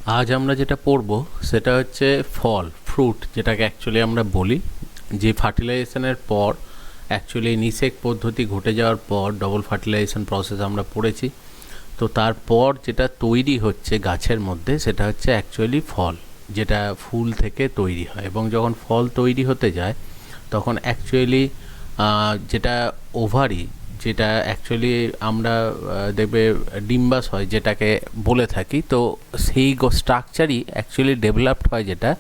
আজ আমরা যেটা পড়ব সেটা হচ্ছে ফল ফ্রুট, যেটাকে অ্যাকচুয়ালি আমরা বলি যে ফার্টিলাইজেশনের পর অ্যাকচুয়ালি নিষেক পদ্ধতি ঘটে যাওয়ার পর ডবল ফার্টিলাইজেশন প্রসেস আমরা পড়েছি। তো তারপর যেটা তৈরি হচ্ছে গাছের মধ্যে সেটা হচ্ছে অ্যাকচুয়ালি ফল, যেটা ফুল থেকে তৈরি হয়। এবং যখন ফল তৈরি হতে যায় তখন অ্যাকচুয়ালি যেটা ওভারি, যেটা অ্যাকচুয়ালি আমরা দেখবে ডিম্বাস হয় যেটাকে বলে থাকি, তো সেই স্ট্রাকচারই অ্যাকচুয়ালি ডেভেলপড হয়, যেটা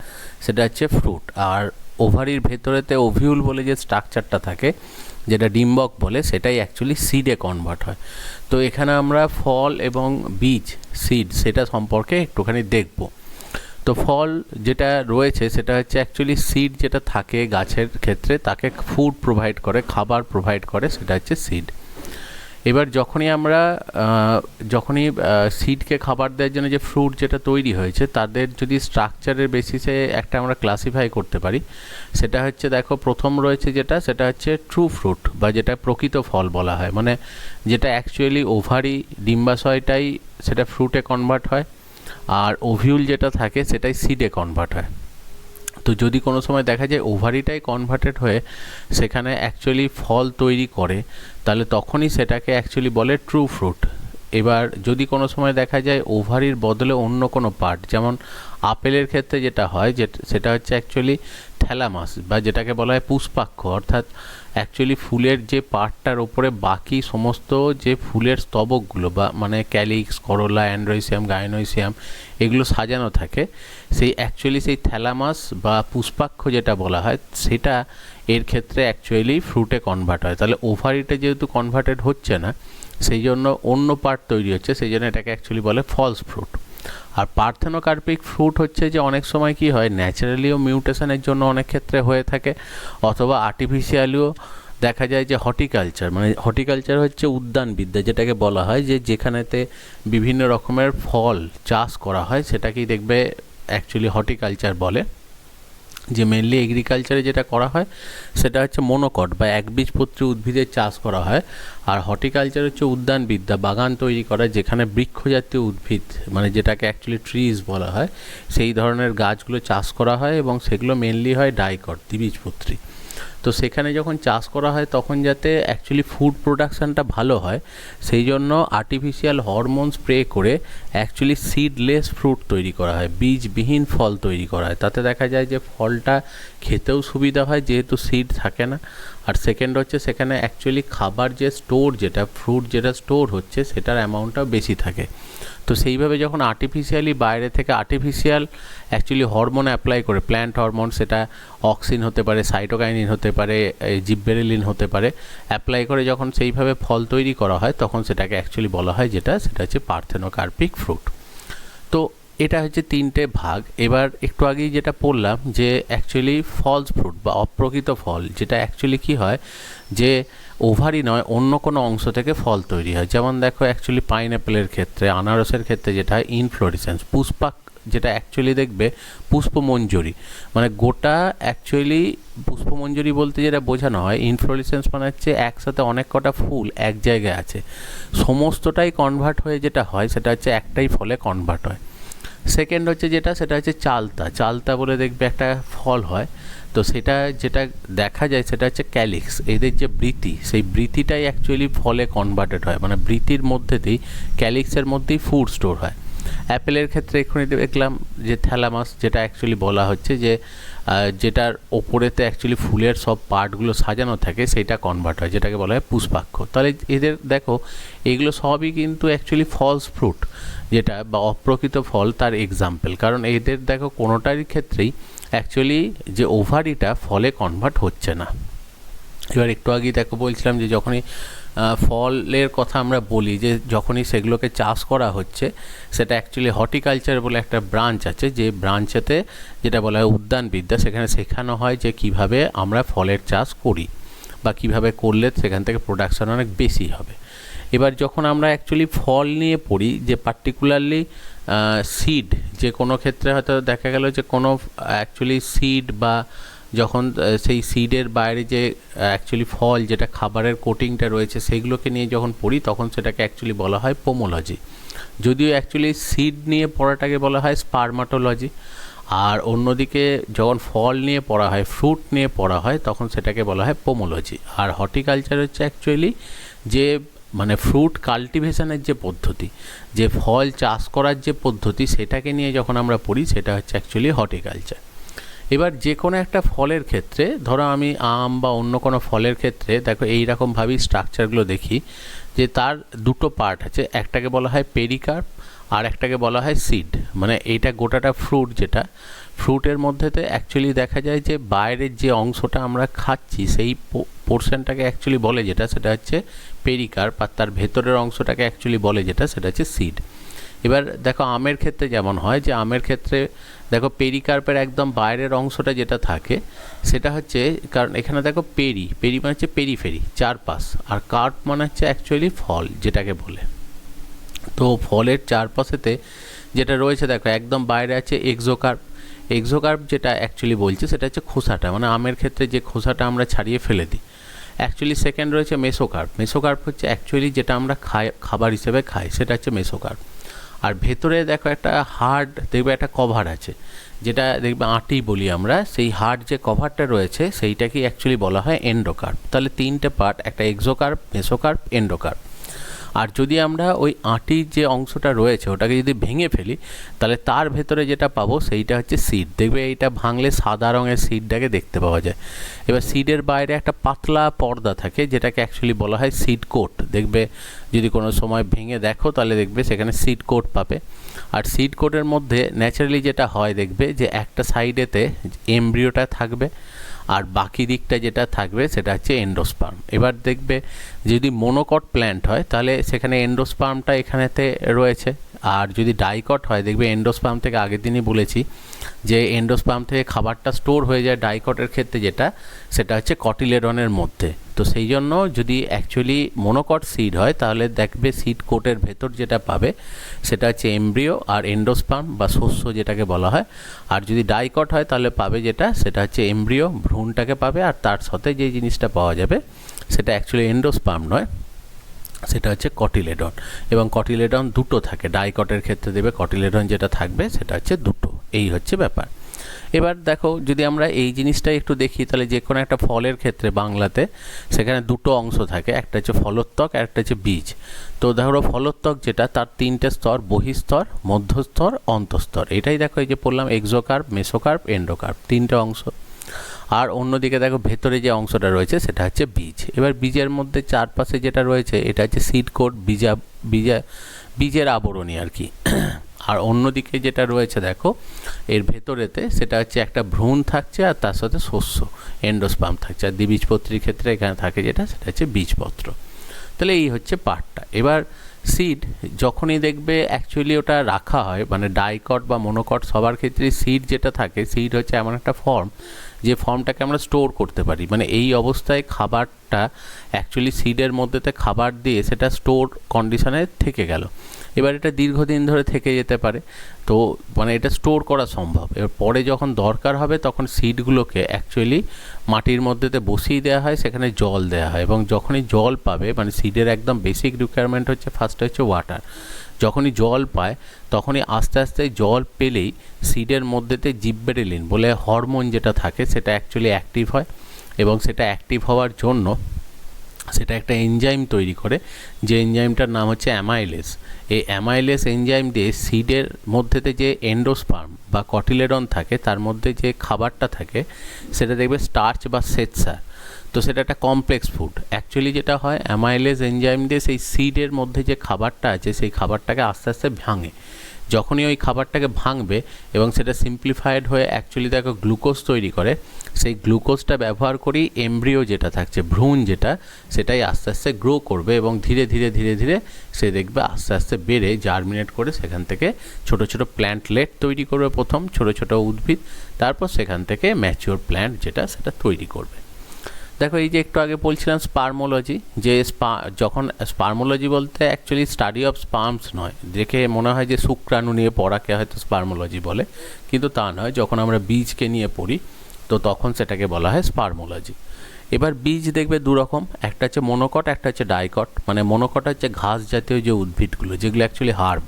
সেটা হচ্ছে ফ্রুট। আর ওভারির ভেতরেতে ওভিউল বলে যে স্ট্রাকচারটা থাকে, যেটা ডিম্বক বলে, সেটাই অ্যাকচুয়ালি সিডে কনভার্ট হয়। তো এখানে আমরা ফল এবং বীজ সিড সেটা সম্পর্কে একটুখানি দেখব। তো ফল যেটা রয়েছে সেটা হচ্ছে অ্যাকচুয়ালি সিড যেটা থাকে গাছের ক্ষেত্রে, তাকে ফুড প্রোভাইড করে, খাবার প্রোভাইড করে, সেটা হচ্ছে সিড। এবার যখনই সিডকে খাবার দেওয়ার জন্য যে ফ্রুট যেটা তৈরি হয়েছে, তাদের যদি স্ট্রাকচারের বেসিসে একটা আমরা ক্লাসিফাই করতে পারি, সেটা হচ্ছে দেখো প্রথম রয়েছে যেটা, সেটা হচ্ছে ট্রু ফ্রুট বা যেটা প্রকৃত ফল বলা হয়, মানে যেটা অ্যাকচুয়ালি ওভারি ডিম্বাশয়টাই সেটা ফ্রুটে কনভার্ট হয়, আর ওভিউল যেটা থাকে সেটাই সিডে কনভার্ট হয়। তো যদি কোনো সময় দেখা যায় ওভারিটাই কনভার্টেড হয়ে সেখানে অ্যাকচুয়ালি ফল তৈরি করে, তাহলে তখনই সেটাকে অ্যাকচুয়ালি বলে ট্রু ফ্রুট। এবার যদি কোনো সময় দেখা যায় ওভারির বদলে অন্য কোনো পার্ট, যেমন আপেলের ক্ষেত্রে যেটা হয় সেটা হচ্ছে অ্যাকচুয়ালি থ্যালামাস বা যেটাকে বলা হয় পুষ্পাক্ষ, অর্থাৎ অ্যাকচুয়ালি ফুলের যে পার্টটার ওপরে বাকি সমস্ত যে ফুলের স্তবকগুলো বা মানে ক্যালিক্স, করোলা, অ্যান্ড্রয়েসিয়াম, গাইনোসিয়াম এগুলো সাজানো থাকে, সেই অ্যাকচুয়ালি সেই থ্যালামাস বা পুষ্পাক্ষ যেটা বলা হয়, সেটা এর ক্ষেত্রে অ্যাকচুয়ালি ফ্রুটে কনভার্ট হয়। তাহলে ওভারিটা যেহেতু কনভার্টেড হচ্ছে না, সেই জন্য অন্য পার্ট তৈরি হচ্ছে, সেই জন্য এটাকে অ্যাকচুয়ালি বলে ফলস ফ্রুট। আর পার্থেনোকার্পিক ফ্রুট হচ্ছে যে অনেক সময় কি হয়, ন্যাচারালিও মিউটেশনের জন্য অনেক ক্ষেত্রে হয়ে থাকে, অথবা আর্টিফিশিয়ালিও দেখা যায় যে হর্টিকালচার, মানে হর্টিকালচার হচ্ছে উদ্যানবিদ্যা যেটাকে বলা হয়, যে যেখানেতে বিভিন্ন রকমের ফল চাষ করা হয় সেটাকেই দেখবে অ্যাকচুয়ালি হর্টিকালচার বলে। যে মেনলি এগ্রিকালচারে যেটা করা হয় সেটা হচ্ছে মনোকট বা একবীজপত্রী উদ্ভিদের চাষ করা হয়, আর হর্টিকালচার হচ্ছে উদ্যানবিদ্যা, বাগান তৈরি করা, যেখানে বৃক্ষজাতীয় উদ্ভিদ মানে যেটাকে অ্যাকচুয়ালি ট্রিজ বলা হয়, সেই ধরনের গাছগুলো চাষ করা হয়, এবং সেগুলো মেনলি হয় ডাইকট, দ্বিবীজপত্রী। তো সেখানে যখন চাষ করা হয় তখন যাতে অ্যাকচুয়ালি ফুড প্রোডাকশানটা ভালো হয়, সেই জন্য আর্টিফিশিয়াল হরমোন স্প্রে করে অ্যাকচুয়ালি সিডলেস ফ্রুট তৈরি করা হয়, বীজবিহীন ফল তৈরি করা হয়। তাতে দেখা যায় যে ফলটা খেতেও সুবিধা হয় যেহেতু সিড থাকে না, আর সেকেন্ড হচ্ছে সেখানে অ্যাকচুয়ালি খাবার যে স্টোর, যেটা ফ্রুট যেটা স্টোর হচ্ছে সেটার অ্যামাউন্টটাও বেশি থাকে। তো সেইভাবে যখন আর্টিফিশিয়ালি বাইরে থেকে আর্টিফিশিয়াল অ্যাকচুয়ালি হরমোন অ্যাপ্লাই করে, প্ল্যান্ট হরমোন, সেটা অক্সিন হতে পারে, সাইটোকাইনিন হতে পারে, জিব্বেরেলিন হতে পারে, অ্যাপ্লাই করে যখন সেইভাবে ফল তৈরি করা হয় তখন সেটাকে অ্যাকচুয়ালি বলা হয় সেটা হচ্ছে পার্থেনোকার্পিক ফ্রুট। তো এটা হচ্ছে তিনটে ভাগ। এবার একটু আগেই যেটা পড়লাম যে অ্যাকচুয়ালি ফলস ফ্রুট বা অপ্রকৃত ফল, যেটা অ্যাকচুয়ালি কী হয় যে ওভারি নয় অন্য কোনো অংশ থেকে ফল তৈরি হয়। যেমন দেখো অ্যাকচুয়ালি পাইনঅ্যাপেলের ক্ষেত্রে, আনারসের ক্ষেত্রে যেটা হয় ইনফ্লোরেসেন্স, পুষ্পাক, যেটা অ্যাকচুয়ালি দেখবে পুষ্পমঞ্জরি, মানে গোটা অ্যাকচুয়ালি পুষ্পমঞ্জরি বলতে যেটা বোঝানো হয়, ইনফ্লোরেসেন্স মানে হচ্ছে একসাথে অনেক কটা ফুল এক জায়গায় আছে, সমস্তটাই কনভার্ট হয়ে যেটা হয় সেটা হচ্ছে একটাই ফলে কনভার্ট হয়। সেকেন্ড হচ্ছে সেটা হচ্ছে চালতা বলে দেখবে একটা ফল হয়, তো সেটা যেটা দেখা যায় সেটা হচ্ছে ক্যালিক্স, এদের যে বৃতি, সেই বৃতিটাই অ্যাকচুয়ালি ফলে কনভার্টেড হয়, মানে বৃতির মধ্যেতেই ক্যালিক্সের মধ্যেই ফুড স্টোর হয়। অ্যাপেলের ক্ষেত্রে এক্ষুনি দেখলাম যে থ্যালামাস, যেটা অ্যাকচুয়ালি বলা হচ্ছে যে যেটার ওপরেতে অ্যাকচুয়ালি ফুলের সব পার্টগুলো সাজানো থাকে সেইটা কনভার্ট হয়, যেটাকে বলা হয় পুষ্পাক্ষ। তাহলে এদের দেখো এগুলো সবই কিন্তু অ্যাকচুয়ালি ফলস ফ্রুট, যেটা বা অপ্রকৃত ফল, তার এক্সাম্পল। কারণ এদের দেখো কোনোটারই ক্ষেত্রেই অ্যাকচুয়ালি যে ওভারিটা ফলে কনভার্ট হচ্ছে না। এবার একটু আগেই দেখো বলছিলাম যে যখনই ফলের কথা আমরা বলি, যে যখনই সেগুলোকে চাষ করা হচ্ছে, সেটা অ্যাকচুয়ালি হর্টিকালচার বলে একটা ব্রাঞ্চ আছে, যে ব্রাঞ্চেতে যেটা বলা হয় উদ্যানবিদ্যা, সেখানে শেখানো হয় যে কিভাবে আমরা ফলের চাষ করি বা কিভাবে করলে সেখান থেকে প্রোডাকশান অনেক বেশি হবে। এবার যখন আমরা অ্যাকচুয়ালি ফল নিয়ে পড়ি, যে পার্টিকুলারলি সিড, যে কোনো ক্ষেত্রে হয়তো দেখা গেল যে কোনো অ্যাকচুয়ালি সিড বা যখন সেই সিডের বাইরে যে অ্যাকচুয়ালি ফল যেটা খাবারের কোটিংটা রয়েছে সেইগুলোকে নিয়ে যখন পড়ি তখন সেটাকে অ্যাকচুয়ালি বলা হয় পোমোলজি। যদিও অ্যাকচুয়ালি সিড নিয়ে পড়াটাকে বলা হয় স্পারমাটোলজি, আর অন্যদিকে যখন ফল নিয়ে পড়া হয়, ফ্রুট নিয়ে পড়া হয়, তখন সেটাকে বলা হয় পোমোলজি। আর হর্টিকালচার হচ্ছে অ্যাকচুয়ালি যে মানে ফ্রুট কাল্টিভেশনের যে পদ্ধতি, যে ফল চাষ করার যে পদ্ধতি, সেটাকে নিয়ে যখন আমরা পড়ি সেটা হচ্ছে অ্যাকচুয়ালি হর্টিকালচার। এবার যে কোনো একটা ফলের ক্ষেত্রে, ধরো আমি আম বা অন্য কোনো ফলের ক্ষেত্রে দেখো এইরকমভাবেই স্ট্রাকচারগুলো দেখি যে তার দুটো পার্ট আছে, একটাকে বলা হয় পেরিকার্প আর একটাকে বলা হয় সিড। মানে এইটা গোটাটা ফ্রুট, যেটা ফ্রুটের মধ্যেতে অ্যাকচুয়ালি দেখা যায় যে বাইরের যে অংশটা আমরা খাচ্ছি সেই পোর্শনটাকে অ্যাকচুয়ালি বলে যেটা, সেটা হচ্ছে পেরিকার্প, আর তার ভেতরের অংশটাকে অ্যাকচুয়ালি বলে যেটা, সেটা হচ্ছে সিড। এবার দেখো আমের ক্ষেত্রে যেমন হয় যে আমের ক্ষেত্রে দেখো পেরিকার্পের একদম বাইরের অংশটা যেটা থাকে সেটা হচ্ছে, কারণ এখানে দেখো পেরি মানে হচ্ছে পেরিফেরি, চারপাশ, আর কার্প মানে হচ্ছে অ্যাকচুয়ালি ফল যেটাকে বলে। তো ফলের চারপাশেতে যেটা রয়েছে দেখো একদম বাইরে আছে এক্সোকার্প যেটা অ্যাকচুয়ালি বলছে সেটা হচ্ছে খোসাটা, মানে আমের ক্ষেত্রে যে খোসাটা আমরা ছাড়িয়ে ফেলে দিই। অ্যাকচুয়ালি সেকেন্ড রয়েছে মেসোকার্প হচ্ছে অ্যাকচুয়ালি যেটা আমরা খাবার হিসেবে খাই, সেটা হচ্ছে মেসোকার্প। আর ভেতরে দেখো একটা হার্ড দেখবে একটা কভার আছে, যেটা দেখবে আঁটি বলি আমরা, সেই হার্ড যে কভারটা রয়েছে সেইটাকেই অ্যাকচুয়ালি বলা হয় এন্ডোকার্প। তাহলে তিনটে পার্ট, একটা এক্সোকার্প, মেসোকার্প, এন্ডোকার্প। আর যদি আমরা ওই আঁটির যে অংশটা রয়েছে ওটাকে যদি ভেঙে ফেলি, তাহলে তার ভেতরে যেটা পাবো সেইটা হচ্ছে সিড। দেখবে এইটা ভাঙলে সাদা রঙের সিডটাকে দেখতে পাওয়া যায়। এবার সিডের বাইরে একটা পাতলা পর্দা থাকে যেটাকে অ্যাকচুয়ালি বলা হয় সিড কোট। দেখবে যদি কোনো সময় ভেঙে দেখো তাহলে দেখবে সেখানে সিড কোট পাবে। আর সিড কোটের মধ্যে ন্যাচারালি যেটা হয় দেখবে যে একটা সাইডেতে এমব্রিওটা থাকবে, আর বাকি দিকটা যেটা থাকবে সেটা হচ্ছে এন্ডোস্পার্ম। এবার দেখবে যদি মোনোকট প্ল্যান্ট হয় তাহলে সেখানে এন্ডোস্পার্মটা এখানেতে রয়েছে, আর যদি ডাইকট হয় দেখবে এন্ডোস্পার্ম থেকে আগের দিনই বলেছি যে এন্ডোস্পার্ম থেকে খাবারটা স্টোর হয়ে যায় ডাইকটের ক্ষেত্রে, যেটা সেটা হচ্ছে কটিলেডনের মধ্যে। তো সেই জন্য যদি অ্যাকচুয়ালি মোনোকট সিড হয় তাহলে দেখবে সিড কোটের ভেতর যেটা পাবে সেটা হচ্ছে এমব্রিও আর এন্ডোস্পার্ম বা শস্য যেটাকে বলা হয়। আর যদি ডাইকট হয় তাহলে পাবে যেটা, সেটা হচ্ছে এমব্রিও ভ্রূণটাকে পাবে, আর তার সাথে যে জিনিসটা পাওয়া যাবে সেটা অ্যাকচুয়ালি এন্ডোস্পার্ম নয়, সেটা হচ্ছে কটিলেডন। এবং কটিলেডন দুটো থাকে, ডাইকটের ক্ষেত্রে দেবে কটিলেডন যেটা থাকবে সেটা হচ্ছে দুটো। এই হচ্ছে ব্যাপার। এবার দেখো যদি আমরা এই জিনিসটা একটু দেখি তাহলে যে কোনো একটা ফলের ক্ষেত্রে বাংলাতে সেখানে দুটো অংশ থাকে, একটা হচ্ছে ফলোত্বক আর একটা হচ্ছে বীজ। তো ধরো ফলোত্বক যেটা, তার তিনটে স্তর, বহিস্তর, মধ্যস্তর, অন্তঃস্তর। এটাই দেখো এই যে বললাম এক্সোকার্প, মেসোকার্প, এন্ডোকার্প, তিনটে অংশ। আর অন্যদিকে দেখো ভেতরে যে অংশটা রয়েছে সেটা হচ্ছে বীজ। এবার বীজের মধ্যে চারপাশে যেটা রয়েছে এটা হচ্ছে সিড কোট, বীজের আবরণী আর কি। আর অন্যদিকে যেটা রয়েছে দেখো এর ভেতরেতে সেটা হচ্ছে একটা ভ্রূণ থাকছে, আর তার সাথে শস্য এন্ডোস্পার্ম থাকছে। আর দ্বিবীজপত্রীর ক্ষেত্রে এখানে থাকে যেটা, সেটা হচ্ছে বীজপত্র। তাহলে এই হচ্ছে পার্টটা। এবার সিড যখনই দেখবে অ্যাকচুয়ালি ওটা রাখা হয়, মানে ডাইকট বা মোনোকট সবার ক্ষেত্রে সিড যেটা থাকে, সিড হচ্ছে এমন একটা ফর্ম যে ফর্মটাকে আমরা স্টোর করতে পারি। মানে এই অবস্থায় খাবারটা অ্যাকচুয়ালি সিডের মধ্যেতে খাবার দিয়ে সেটা স্টোর কন্ডিশনে থেকে গেল। এবার এটা দীর্ঘদিন ধরে থেকে যেতে পারে, তো মানে এটা স্টোর করা সম্ভব। এবার পরে যখন দরকার হবে তখন সিডগুলোকে অ্যাকচুয়ালি মাটির মধ্যেতে বসিয়ে দেওয়া হয়, সেখানে জল দেওয়া হয়, এবং যখনই জল পাবে, মানে সিডের একদম বেসিক রিকোয়ারমেন্ট হচ্ছে ফার্স্টে হচ্ছে ওয়াটার। যখনই জল পায় তখনই আস্তে আস্তে জল পেলেই সিডের মধ্যেতে জিববেরেলিন বলে হরমোন যেটা থাকে সেটা অ্যাকচুয়ালি অ্যাক্টিভ হয়, এবং সেটা অ্যাক্টিভ হওয়ার জন্য সেটা একটা এনজাইম তৈরি করে, যে এনজাইমটার নাম হচ্ছে অ্যামাইলেস। এই অ্যামাইলেস এনজাইম দিয়ে সিডের মধ্যেতে যে এন্ডোস্পার্ম বা কটিলেডন থাকে তার মধ্যে যে খাবারটা থাকে সেটা দেখবে স্টার্চ বা শ্বেতসার। তো সেটা একটা কমপ্লেক্স ফুড। অ্যাকচুয়ালি যেটা হয় অ্যামাইলেস এনজাইম দিয়ে সেই সিডের মধ্যে যে খাবারটা আছে সেই খাবারটাকে আস্তে আস্তে ভাঙে। যখনই ওই খাবারটাকে ভাঙবে এবং সেটা সিম্পলিফাইড হয়ে অ্যাকচুয়ালি দেখো গ্লুকোজ তৈরি করে, সেই গ্লুকোজটা ব্যবহার করেই এমব্রিও যেটা থাকছে, ভ্রূণ যেটা, সেটাই আস্তে আস্তে গ্রো করবে, এবং ধীরে ধীরে ধীরে ধীরে সে দেখবে আস্তে আস্তে বেড়ে জার্মিনেট করে সেখান থেকে ছোট ছোট প্ল্যান্টলেট তৈরি করবে, প্রথম ছোট ছোট উদ্ভিদ, তারপর সেখান থেকে ম্যাচিওর প্ল্যান্ট যেটা সেটা তৈরি করবে। দেখো এই যে একটু আগে বলছিলাম স্পার্মোলজি, যে যখন স্পার্মোলজি বলতে অ্যাকচুয়ালি স্টাডি অফ স্পার্মস নয়, দেখে মনে হয় যে শুক্রাণু নিয়ে পড়াকে হয়তো স্পার্মোলজি বলে, কিন্তু তা নয়। যখন আমরা বীজকে নিয়ে পড়ি তো তখন সেটাকে বলা হয় স্পার্মোলজি। এবার বীজ দেখবে দুরকম, একটা হচ্ছে মোনোকট, একটা হচ্ছে ডাইকট। মানে মোনোকট হচ্ছে ঘাস জাতীয় যে উদ্ভিদগুলো, যেগুলো অ্যাকচুয়ালি হার্ব,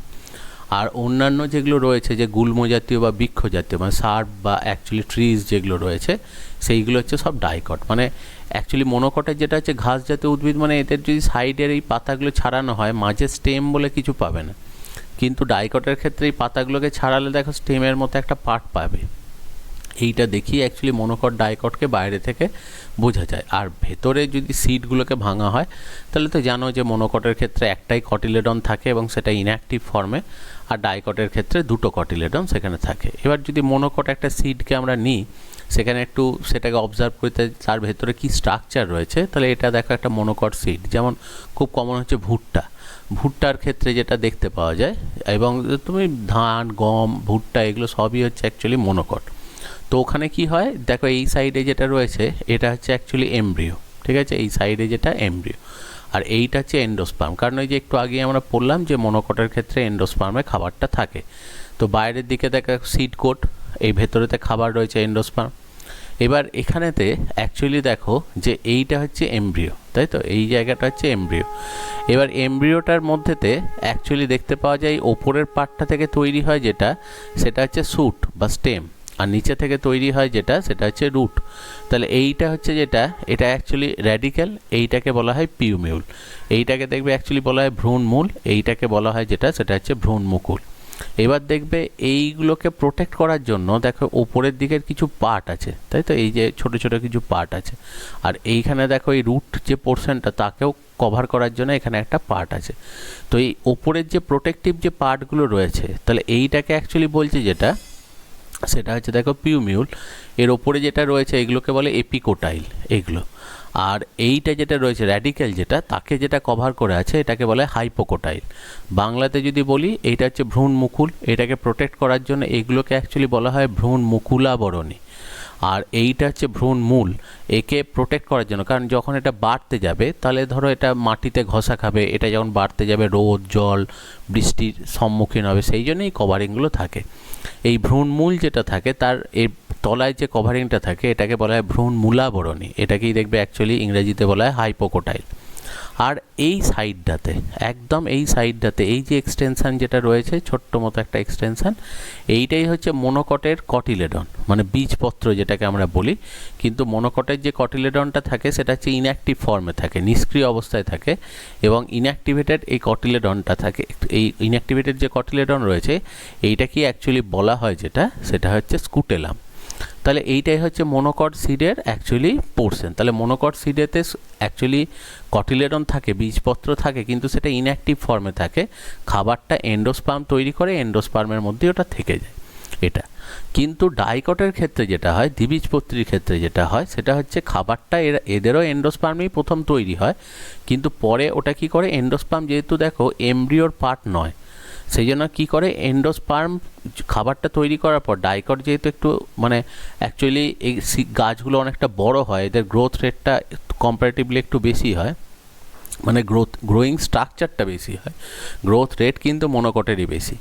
আর অন্যান্য যেগুলো রয়েছে যে গুল্ম জাতীয় বা বৃক্ষ জাতীয় মানে সার্ব বা অ্যাকচুয়ালি ট্রিজ যেগুলো রয়েছে সেইগুলো হচ্ছে সব ডাইকট। মানে অ্যাকচুয়ালি মনোকটের যেটা হচ্ছে ঘাস জাতীয় উদ্ভিদ, মানে এদের যদি সাইডের এই পাতাগুলো ছাড়ানো হয় মাঝে স্টেম বলে কিছু পাবে না, কিন্তু ডাইকটের ক্ষেত্রে এই পাতাগুলোকে ছাড়ালে দেখো স্টেমের মতো একটা পার্ট পাবে। এইটা দেখিয়ে অ্যাকচুয়ালি মনোকট ডাইকটকে বাইরে থেকে বোঝা যায়। আর ভেতরে যদি সিডগুলোকে ভাঙা হয় তাহলে তো জানো যে মনোকটের ক্ষেত্রে একটাই কটিলেডন থাকে এবং সেটা ইনঅ্যাক্টিভ ফর্মে, আর ডাইকটের ক্ষেত্রে দুটো কটিলেডন সেখানে থাকে। এবার যদি মনোকট একটা সিডকে আমরা নিই, সেখানে একটু সেটাকে অবজার্ভ করতে তার ভেতরে কি স্ট্রাকচার রয়েছে, তাহলে এটা দেখো একটা মনোকট সিড। যেমন খুব কমন হচ্ছে ভুট্টা, ভুট্টার ক্ষেত্রে যেটা দেখতে পাওয়া যায়, এবং তুমি ধান গম ভুট্টা এগুলো সবই হচ্ছে অ্যাকচুয়ালি মনোকট। তো ওখানে কি হয় দেখো, এই সাইডে যেটা রয়েছে এটা হচ্ছে অ্যাকচুয়ালি এমব্রিও, ঠিক আছে, এই সাইডে যেটা এমব্রিও, আর এইটা হচ্ছে এন্ডোস্পার্ম। কারণ ওই যে একটু আগে আমরা পড়লাম যে মনোকটের ক্ষেত্রে এন্ডোস্পার্মে খাবারটা থাকে। তো বাইরের দিকে দেখো সিড কোট, এই ভেতরেতে খাবার রয়েছে এন্ডোস্পার্ম। এবার এখানেতে অ্যাকচুয়ালি দেখো যে এইটা হচ্ছে এমব্রিও, তাই তো, এই জায়গাটা হচ্ছে এমব্রিও। এবার এমব্রিওটার মধ্যেতে অ্যাকচুয়ালি দেখতে পাওয়া যায় ওপরের পার্টটা থেকে তৈরি হয় যেটা, সেটা হচ্ছে স্যুট বা স্টেম, আর নিচে থেকে তৈরি হয় যেটা সেটা হচ্ছে রুট। তাহলে এইটা হচ্ছে যেটা, এটা অ্যাকচুয়ালি র্যাডিক্যাল, এইটাকে বলা হয় পিউমিউল, এইটাকে দেখবে অ্যাকচুয়ালি বলা হয় ভ্রূণমূল, এইটাকে বলা হয় যেটা সেটা হচ্ছে ভ্রূণমুকুল। এবার দেখবে এইগুলোকে প্রোটেক্ট করার জন্য দেখো ওপরের দিকের কিছু পার্ট আছে, তাই তো, এই যে ছোট ছোট কিছু পার্ট আছে, আর এইখানে দেখো এই রুট যে পোর্শনটা তাকেও কভার করার জন্য এখানে একটা পার্ট আছে। তো এই ওপরের যে প্রোটেক্টিভ যে পার্টগুলো রয়েছে, তাহলে এইটাকে অ্যাকচুয়ালি বলছে যেটা সেটা হচ্ছে দেখো পিউমিউল। এর ওপরে যেটা রয়েছে এগুলোকে বলে এপিকোটাইল এগুলো, আর এইটা যেটা রয়েছে র্যাডিক্যাল যেটা, তাকে যেটা কভার করে আছে এটাকে বলে হাইপোকোটাইল। বাংলাতে যদি বলি এইটা হচ্ছে ভ্রূণ মুকুল, এটাকে প্রোটেক্ট করার জন্য এগুলোকে অ্যাকচুয়ালি বলা হয় ভ্রূণ মুকুলাবরণী। আর এইটা হচ্ছে ভ্রূণ মূল, একে প্রোটেক্ট করার জন্য, কারণ যখন এটা বাড়তে যাবে তাহলে ধরো এটা মাটিতে ঘষা খাবে, এটা যখন বাড়তে যাবে রোদ জল বৃষ্টির সম্মুখীন হবে, সেই জন্যই কভারিংগুলো থাকে। এই ভ্রূণমূল যেটা থাকে তার এই তলায় যে কভারিংটা থাকে এটাকে বলা হয় ভ্রূণ মূলাবরণী, এটাকেই দেখবে অ্যাকচুয়ালি ইংরেজিতে বলা হয় হাইপোকোটাইল। আর এই সাইডটাতে একদম এই সাইডটাতে এই যে এক্সটেনশান যেটা রয়েছে ছোট্ট মতো একটা এক্সটেনশান, এইটাই হচ্ছে মনোকটের কটিলেডন, মানে বীজপত্র যেটাকে আমরা বলি। কিন্তু মনোকটের যে কটিলেডনটা থাকে সেটা হচ্ছে ইনঅ্যাক্টিভ ফর্মে থাকে, নিষ্ক্রিয় অবস্থায় থাকে, এবং ইনঅ্যাক্টিভেটেড এই কটিলেডনটা থাকে। এই ইনঅ্যাক্টিভেটেড যে কটিলেডন রয়েছে এইটাকে অ্যাকচুয়ালি বলা হয় যেটা সেটা হচ্ছে স্কুটেলাম। তাহলে এইটাই হচ্ছে মনোকট সিডের অ্যাকচুয়ালি পোর্শন। তাহলে মনোকট সিডেতে অ্যাকচুয়ালি কটিলেডন থাকে, বীজপত্র থাকে, কিন্তু সেটা ইনঅ্যাক্টিভ ফর্মে থাকে। খাবারটা এন্ডোস্পার্ম তৈরি করে, এন্ডোস্পার্মের মধ্যে ওটা থেকে যায় এটা। কিন্তু ডাইকটের ক্ষেত্রে যেটা হয়, দ্বিবীজপত্রীর ক্ষেত্রে যেটা হয় সেটা হচ্ছে খাবারটা এদেরও এন্ডোস্পার্মেই প্রথম তৈরি হয়, কিন্তু পরে ওটা কি করে, এন্ডোস্পার্ম যেহেতু দেখো এমব্রিওর পার্ট নয়, সেই জন্য কী করে এন্ডোস্পার্ম খাবারটা তৈরি করার পর ডাইকট যেহেতু একটু মানে অ্যাকচুয়ালি এই গাছগুলো অনেকটা বড় হয়, এদের গ্রোথ রেটটা কম্পারেটিভলি একটু বেশি হয়, মানে গ্রোয়িং স্ট্রাকচারটা বেশি হয়, গ্রোথ রেট কিন্তু মনোকটেরই বেশি।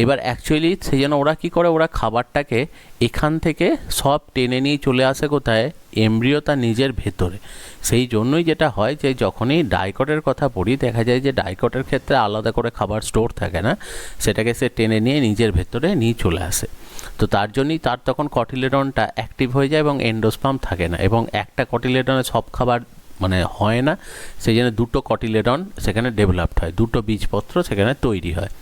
এবার অ্যাকচুয়ালি সেই জন্য ওরা কী করে, ওরা খাবারটাকে এখান থেকে সব টেনে নিয়ে চলে আসে কোথায়, এমব্রিও তার নিজের ভেতরে। সেই জন্যই যেটা হয় যে যখনই ডাইকটের কথা পড়ি দেখা যায় যে ডাইকটের ক্ষেত্রে আলাদা করে খাবার স্টোর থাকে না, সেটাকে সে টেনে নিয়ে নিজের ভেতরে নিয়ে চলে আসে। তো তার জন্যই তার তখন কটিলেডনটা অ্যাক্টিভ হয়ে যায় এবং এন্ডোস্পার্ম থাকে না, এবং একটা কটিলেডনে সব খাবার মানে হয় না, সেই জন্য দুটো কটিলেডন সেখানে ডেভেলপড হয়, দুটো বীজপত্র সেখানে তৈরি হয়।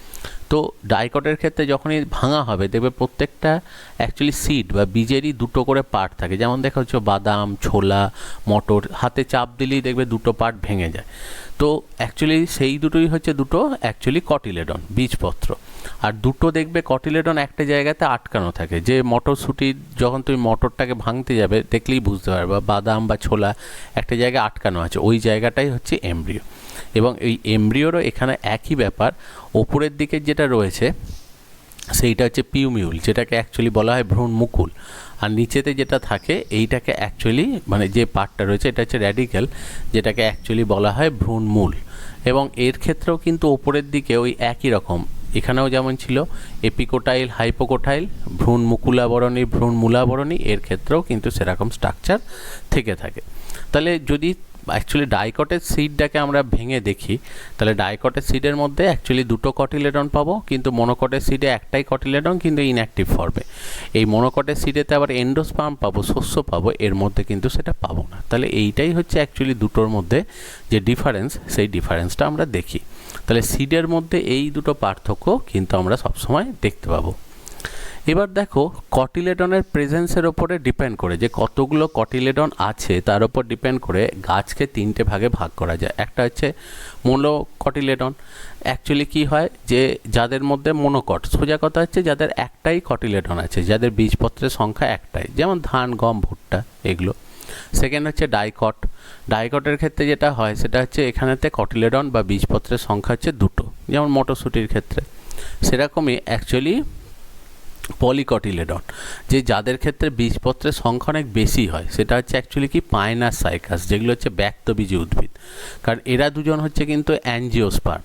তো ডাইকটের ক্ষেত্রে যখনই ভাঙা হবে দেখবে প্রত্যেকটা অ্যাকচুয়ালি সিড বা বীজেরই দুটো করে পার্ট থাকে, যেমন দেখা হচ্ছে বাদাম ছোলা মটর, হাতে চাপ দিলেই দেখবে দুটো পার্ট ভেঙে যায়। তো অ্যাকচুয়ালি সেই দুটোই হচ্ছে দুটো অ্যাকচুয়ালি কটিলেডন বীজপত্র। আর দুটো দেখবে কটিলেডন একটা জায়গাতে আটকানো থাকে, যে মটরশুঁটি যখন তুমি মটরটাকে ভাঙতে যাবে দেখলেই বুঝতে পারবে, বাদাম বা ছোলা একটা জায়গায় আটকানো আছে, ওই জায়গাটাই হচ্ছে এমব্রিও। এবং এই এমব্রিওরও এখানে একই ব্যাপার, ওপরের দিকে যেটা রয়েছে সেইটা হচ্ছে পিউমিউল, যেটাকে অ্যাকচুয়ালি বলা হয় ভ্রূণ মুকুল, আর নিচেতে যেটা থাকে এইটাকে অ্যাকচুয়ালি মানে যে পার্টটা রয়েছে এটা হচ্ছে র্যাডিক্যাল, যেটাকে অ্যাকচুয়ালি বলা হয় ভ্রূণ মূল। এবং এর ক্ষেত্রেও কিন্তু ওপরের দিকে ওই একই রকম, এখানেও যেমন ছিল এপিকোটাইল হাইপোকোটাইল, ভ্রূণ মুকুলাবরণী ভ্রূণ মূলাবরণী, এর ক্ষেত্রেও কিন্তু সেরকম স্ট্রাকচার থেকে থাকে। তাহলে যদি অ্যাকচুয়ালি ডাইকটের সিডটাকে আমরা ভেঙে দেখি, তাহলে ডাইকটের সিডের মধ্যে অ্যাকচুয়ালি দুটো কটিলেডন পাবো, কিন্তু মনোকটের সিডে একটাই কটিলেডন কিন্তু ইনঅ্যাক্টিভ ফর্মে। এই মনোকটের সিডেতে আবার এন্ডোস্পার্ম পাবো, শস্য পাবো, এর মধ্যে কিন্তু সেটা পাবো না। তাহলে এইটাই হচ্ছে অ্যাকচুয়ালি দুটোর মধ্যে যে ডিফারেন্স, সেই ডিফারেন্সটা আমরা দেখি। তাহলে সিডের মধ্যে এই দুটো পার্থক্য কিন্তু আমরা সবসময় দেখতে পাবো। এবার দেখো কটিলেডনের প্রেজেন্সের ওপরে ডিপেন্ড করে, যে কতগুলো কটিলেডন আছে তার উপর ডিপেন্ড করে গাছকে তিনটে ভাগে ভাগ করা যায়। একটা হচ্ছে মোনোকটিলেডন। অ্যাকচুয়ালি কি হয়, যে যাদের মধ্যে মোনোকট, সোজা কথা হচ্ছে যাদের একটাই কটিলেডন আছে, যাদের বীজপত্রের সংখ্যা একটাই, যেমন ধান, গম, ভুট্টা এগুলো। সেকেন্ড হচ্ছে ডাইকট। ডাইকটের ক্ষেত্রে যেটা হয় সেটা হচ্ছে এখানেতে কটিলেডন বা বীজপত্রের সংখ্যা হচ্ছে দুটো, যেমন মটরশুঁটির ক্ষেত্রে। সেরকমই অ্যাকচুয়ালি পলিকটিলেডন, যে যাদের ক্ষেত্রে বীজপত্রের সংখ্যা অনেক বেশি হয়, সেটা হচ্ছে অ্যাকচুয়ালি কি পাইনাস সাইকাস, যেগুলো হচ্ছে ব্যক্তবীজী উদ্ভিদ। কারণ এরা দুজন হচ্ছে কিন্তু অ্যাঞ্জিওস্পার্ম,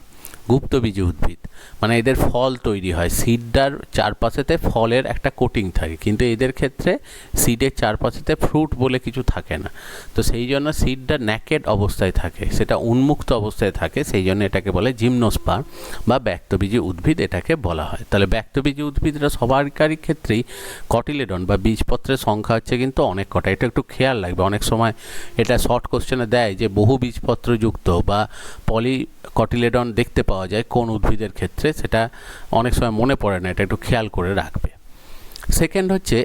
গুপ্তবীজী উদ্ভিদ। মানে এদের ফল তৈরি হয়, সিডটার চারপাশেতে ফলের একটা কোটিং থাকে, কিন্তু এদের ক্ষেত্রে সিডের চারপাশেতে ফ্রুট বলে কিছু থাকে না। তো সেই জন্য সিডটা ন্যাকেড অবস্থায় থাকে, সেটা উন্মুক্ত অবস্থায় থাকে, সেই জন্য এটাকে বলে জিমনোস্পার্ম বা ব্যক্তবীজী উদ্ভিদ এটাকে বলা হয়। তাহলে ব্যক্তবীজী উদ্ভিদরা সবারই ক্ষেত্রেই কটিলেডন বা বীজপত্রের সংখ্যা হচ্ছে কিন্তু অনেক কটা। এটা একটু খেয়াল রাখবে, অনেক সময় এটা শর্ট কোশ্চেনে দেয় যে বহু বীজপত্রযুক্ত বা পলিকটিলেডন দেখতে পাওয়া যায় কোন উদ্ভিদের ক্ষেত্রে, সেটা অনেক সময় মনে পড়ে না, এটা একটু খেয়াল করে রাখবে। সেকেন্ড হচ্ছে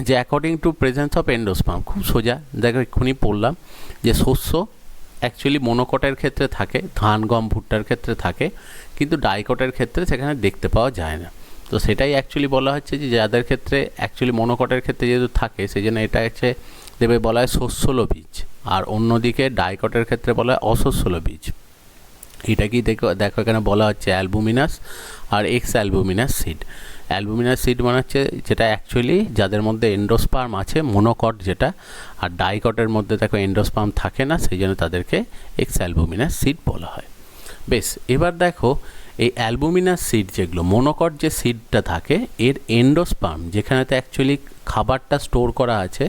যে according to presence of endosperm, খুব সোজা, দেখো এক্ষুনি পড়লাম যে শস্য অ্যাকচুয়ালি মনোকটের ক্ষেত্রে থাকে, ধান, গম, ভুট্টার ক্ষেত্রে থাকে, কিন্তু ডাইকটের ক্ষেত্রে সেখানে দেখতে পাওয়া যায় না। তো সেটাই অ্যাকচুয়ালি বলা হচ্ছে যে যাদের ক্ষেত্রে অ্যাকচুয়ালি মনোকটের ক্ষেত্রে যেহেতু থাকে, সেই জন্য এটা হচ্ছে দেবে বলা হয় শস্যল বীজ, আর অন্যদিকে ডাইকটের ক্ষেত্রে বলা হয় অশস্যল বীজ। এটা কি দেখো এখানে বলা হচ্ছে অ্যালবুমিনাস আর exalbuminous seed. Albuminous seed মানে হচ্ছে যেটা অ্যাকচুয়ালি যাদের মধ্যে এন্ডোস্পার্ম আছে, মনোকট যেটা, আর ডাইকটের মধ্যে দেখো এন্ডোস্পার্ম থাকে না, সেই জন্য তাদেরকে এক্স অ্যালবুমিনাস সিড বলা হয়। বেশ, এবার দেখো এই অ্যালবুমিনাস সিড যেগুলো, মনোকট যে সিডটা থাকে, এর এন্ডোস্পার্ম যেখানেতে অ্যাকচুয়ালি খাবারটা স্টোর করা আছে,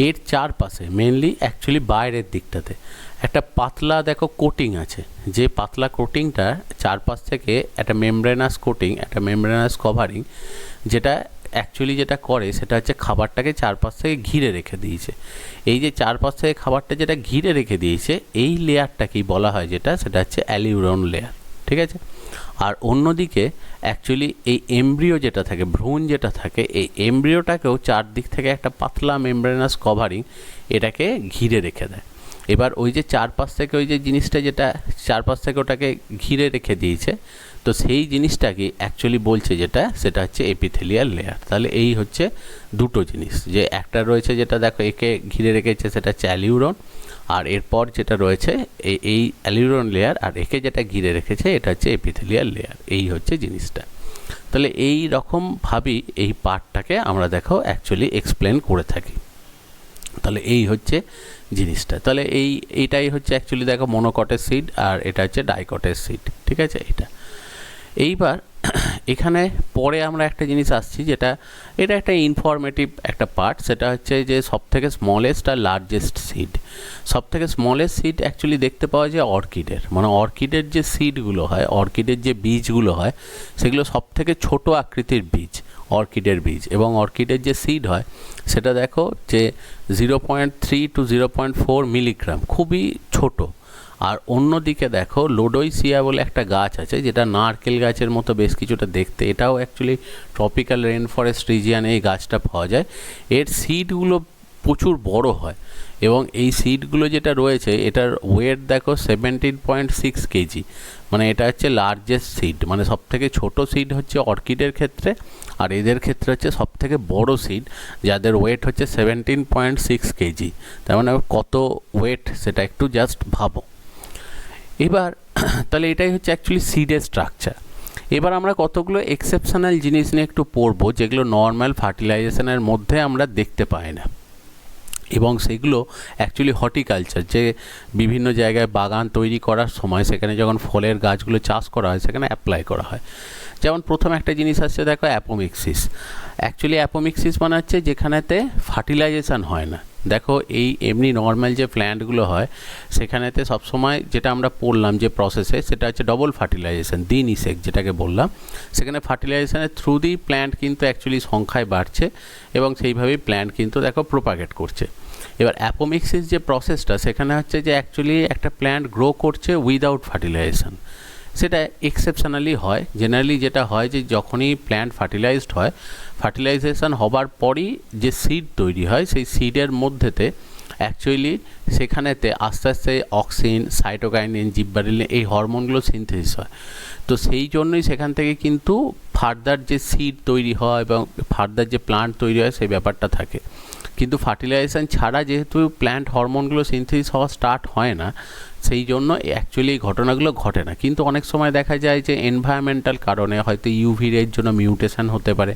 এর চারপাশে মেনলি অ্যাকচুয়ালি বাইরের দিকটাতে একটা পাতলা দেখো কোটিং আছে, যে পাতলা কোটিংটা চারপাশ থেকে একটা মেমব্রেনাস কোটিং, একটা মেমব্রেনাস কভারিং, যেটা অ্যাকচুয়ালি যেটা করে সেটা হচ্ছে খাবারটাকে চারপাশ থেকে ঘিরে রেখে দিয়েছে। এই যে চারপাশ থেকে খাবারটা যেটা ঘিরে রেখে দিয়েছে, এই লেয়ারটাকেই বলা হয় যেটা, সেটা হচ্ছে অ্যালিউরন লেয়ার, ঠিক আছে। আর অন্যদিকে অ্যাকচুয়ালি এই এমব্রিও যেটা থাকে, ভ্রূণ যেটা থাকে, এই এমব্রিওটাকেও চারদিক থেকে একটা পাতলা মেমব্রেনাস কভারিং এটাকে ঘিরে রেখে দেয়। এবার ওই যে চারপাশ থেকে ওই যে জিনিসটা যেটা চারপাশ থেকে ওটাকে ঘিরে রেখে দিয়েছে, তো সেই জিনিসটাকে অ্যাকচুয়ালি বলছে যেটা, সেটা হচ্ছে এপিথেলিয়াল লেয়ার। তাহলে এই হচ্ছে দুটো জিনিস, যে একটা রয়েছে যেটা দেখো একে ঘিরে রেখেছে সেটা হচ্ছে অ্যালিউরন, আর এরপর যেটা রয়েছে এই অ্যালিউরন লেয়ার, আর একে যেটা ঘিরে রেখেছে এটা হচ্ছে এপিথেলিয়াল লেয়ার। এই হচ্ছে জিনিসটা। তাহলে এই রকমভাবেই এই পার্টটাকে আমরা দেখো অ্যাকচুয়ালি এক্সপ্লেন করে থাকি। তাহলে এই হচ্ছে জিনিসটা। তাহলে এইটাই হচ্ছে অ্যাকচুয়ালি দেখো মনোকটের সিড, আর এটা হচ্ছে ডাইকটের সিড, ঠিক আছে। এইবার এখানে পরে আমরা একটা জিনিস আসছি, যেটা এটা একটা ইনফরমেটিভ একটা পার্ট, সেটা হচ্ছে যে সবথেকে স্মলেস্ট আর লার্জেস্ট সিড। সবথেকে স্মলেস্ট সিড অ্যাকচুয়ালি দেখতে পাওয়া যায় অর্কিডের, মানে অর্কিডের যে সিডগুলো হয়, অর্কিডের যে বীজগুলো হয়, সেগুলো সবথেকে ছোট আকৃতির বীজ, অর্কিডের বীজ। এবং অর্কিডের যে সিড হয় সেটা দেখো যে 0.3 to 0.4 মিলিগ্রাম, খুবই ছোট। আর অন্যদিকে দেখো লোডোইসিয়া বলে একটা গাছ আছে, যেটা নারকেল গাছের মতো বেশ কিছুটা দেখতে, এটাও অ্যাকচুয়ালি ট্রপিক্যাল রেন ফরেস্ট রিজিয়ানে এই গাছটা পাওয়া যায়। এর সিডগুলো প্রচুর বড় হয়, এবং এই সিডগুলো যেটা রয়েছে এটার ওয়েট দেখো 17.6 কেজি, মানে এটা হচ্ছে লার্জেস্ট সিড। মানে সবথেকে ছোট সিড হচ্ছে অর্কিডের ক্ষেত্রে, আর এদের ক্ষেত্রে হচ্ছে সবথেকে বড় সিড, যাদের ওয়েট হচ্ছে 17.6 কেজি। তার মানে কত ওয়েট সেটা একটু জাস্ট ভাবো। এবার তাহলে এটাই হচ্ছে অ্যাকচুয়ালি সিডের স্ট্রাকচার। এবার আমরা কতগুলো এক্সেপশনাল জিনিস নিয়ে একটু পড়বো, যেগুলো নর্মাল ফার্টিলাইজেশনের মধ্যে আমরা দেখতে পাই না, এবং সেগুলো অ্যাকচুয়ালি হর্টিকালচার, যে বিভিন্ন জায়গায় বাগান তৈরি করার সময় সেখানে যখন ফলের গাছগুলো চাষ করা হয় সেখানে অ্যাপ্লাই করা হয়। যেমন প্রথম একটা জিনিস আসছে দেখো অ্যাপোমিক্সিস। অ্যাকচুয়ালি অ্যাপোমিক্সিস মানে হচ্ছে যেখানেতে ফার্টিলাইজেশন হয় না, দেখো এই এমনি নর্মাল যে প্ল্যান্টগুলো হয় সেখানেতে সবসময় যেটা আমরা পড়লাম যে প্রসেসে, সেটা হচ্ছে ডবল ফার্টিলাইজেশন, দ্বিনিষেক যেটাকে বললাম। সেখানে ফার্টিলাইজেশনের থ্রু দি প্ল্যান্ট কিন্তু অ্যাকচুয়ালি সংখ্যায় বাড়ছে এবং সেইভাবেই প্ল্যান্ট কিন্তু দেখো প্রোপাগেট করছে। এবার অ্যাপোমিক্সিস যে প্রসেসটা, সেখানে হচ্ছে যে অ্যাকচুয়ালি একটা প্ল্যান্ট গ্রো করছে উইদাউট ফার্টিলাইজেশন। সেটা এক্সেপশনালি হয়। জেনারেলি যেটা হয় যে যখনই প্ল্যান্ট ফার্টিলাইজড হয়, ফার্টিলাইজেশন হবার পরই যে সিড তৈরি হয়, সেই সিডের মধ্যেতে অ্যাকচুয়ালি সেখানেতে আস্তে আস্তে অক্সিন, সাইটোকাইনিন, জিববারেলিন এই হরমোনগুলো সিনথেসিস হয়। তো সেই জন্যই সেখান থেকে কিন্তু ফার্দার যে সিড তৈরি হয় এবং ফার্দার যে প্লান্ট তৈরি হয় সেই ব্যাপারটা থাকে। কিন্তু ফার্টিলাইজেশন ছাড়া যেহেতু প্ল্যান্ট হরমোনগুলো সিনথেসিস হওয়া স্টার্ট হয় না, সেই জন্য অ্যাকচুয়ালি এই ঘটনাগুলো ঘটে না। কিন্তু অনেক সময় দেখা যায় যে এনভায়রনমেন্টাল কারণে হয়তো ইউভি রের জন্য মিউটেশন হতে পারে,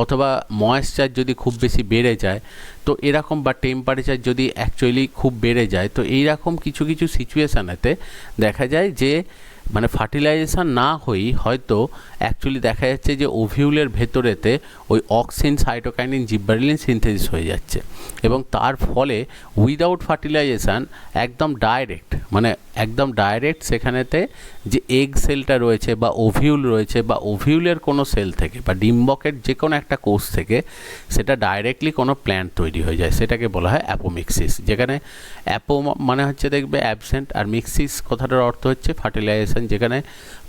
অথবা ময়েশ্চার যদি খুব বেশি বেড়ে যায়, তো এরকম, বা টেম্পারেচার যদি অ্যাকচুয়ালি খুব বেড়ে যায়, তো এইরকম কিছু কিছু সিচুয়েশানেতে দেখা যায় যে মানে ফার্টিলাইজেশন না হয়েই হয়তো অ্যাকচুয়ালি দেখা যাচ্ছে যে ওভিউলের ভেতরেতে ওই অক্সিন, সাইটোকাইনিন, জিববারেলিন সিনথেসিস হয়ে যাচ্ছে এবং তার ফলে উইদাউট ফার্টিলাইজেশন একদম ডাইরেক্ট সেখানেতে যে এগ সেলটা রয়েছে বা ওভিউল রয়েছে বা ওভিউলের কোনো সেল থেকে বা ডিম্বকের যে কোনো একটা কোষ থেকে সেটা ডাইরেক্টলি কোনো প্ল্যান্ট তৈরি হয়ে যায়। সেটাকে বলা হয় অ্যাপোমিক্সিস, যেখানে অ্যাপো মানে হচ্ছে দেখবে অ্যাবসেন্ট, আর মিক্সিস কথাটার অর্থ হচ্ছে ফার্টিলাইজেশন, যেখানে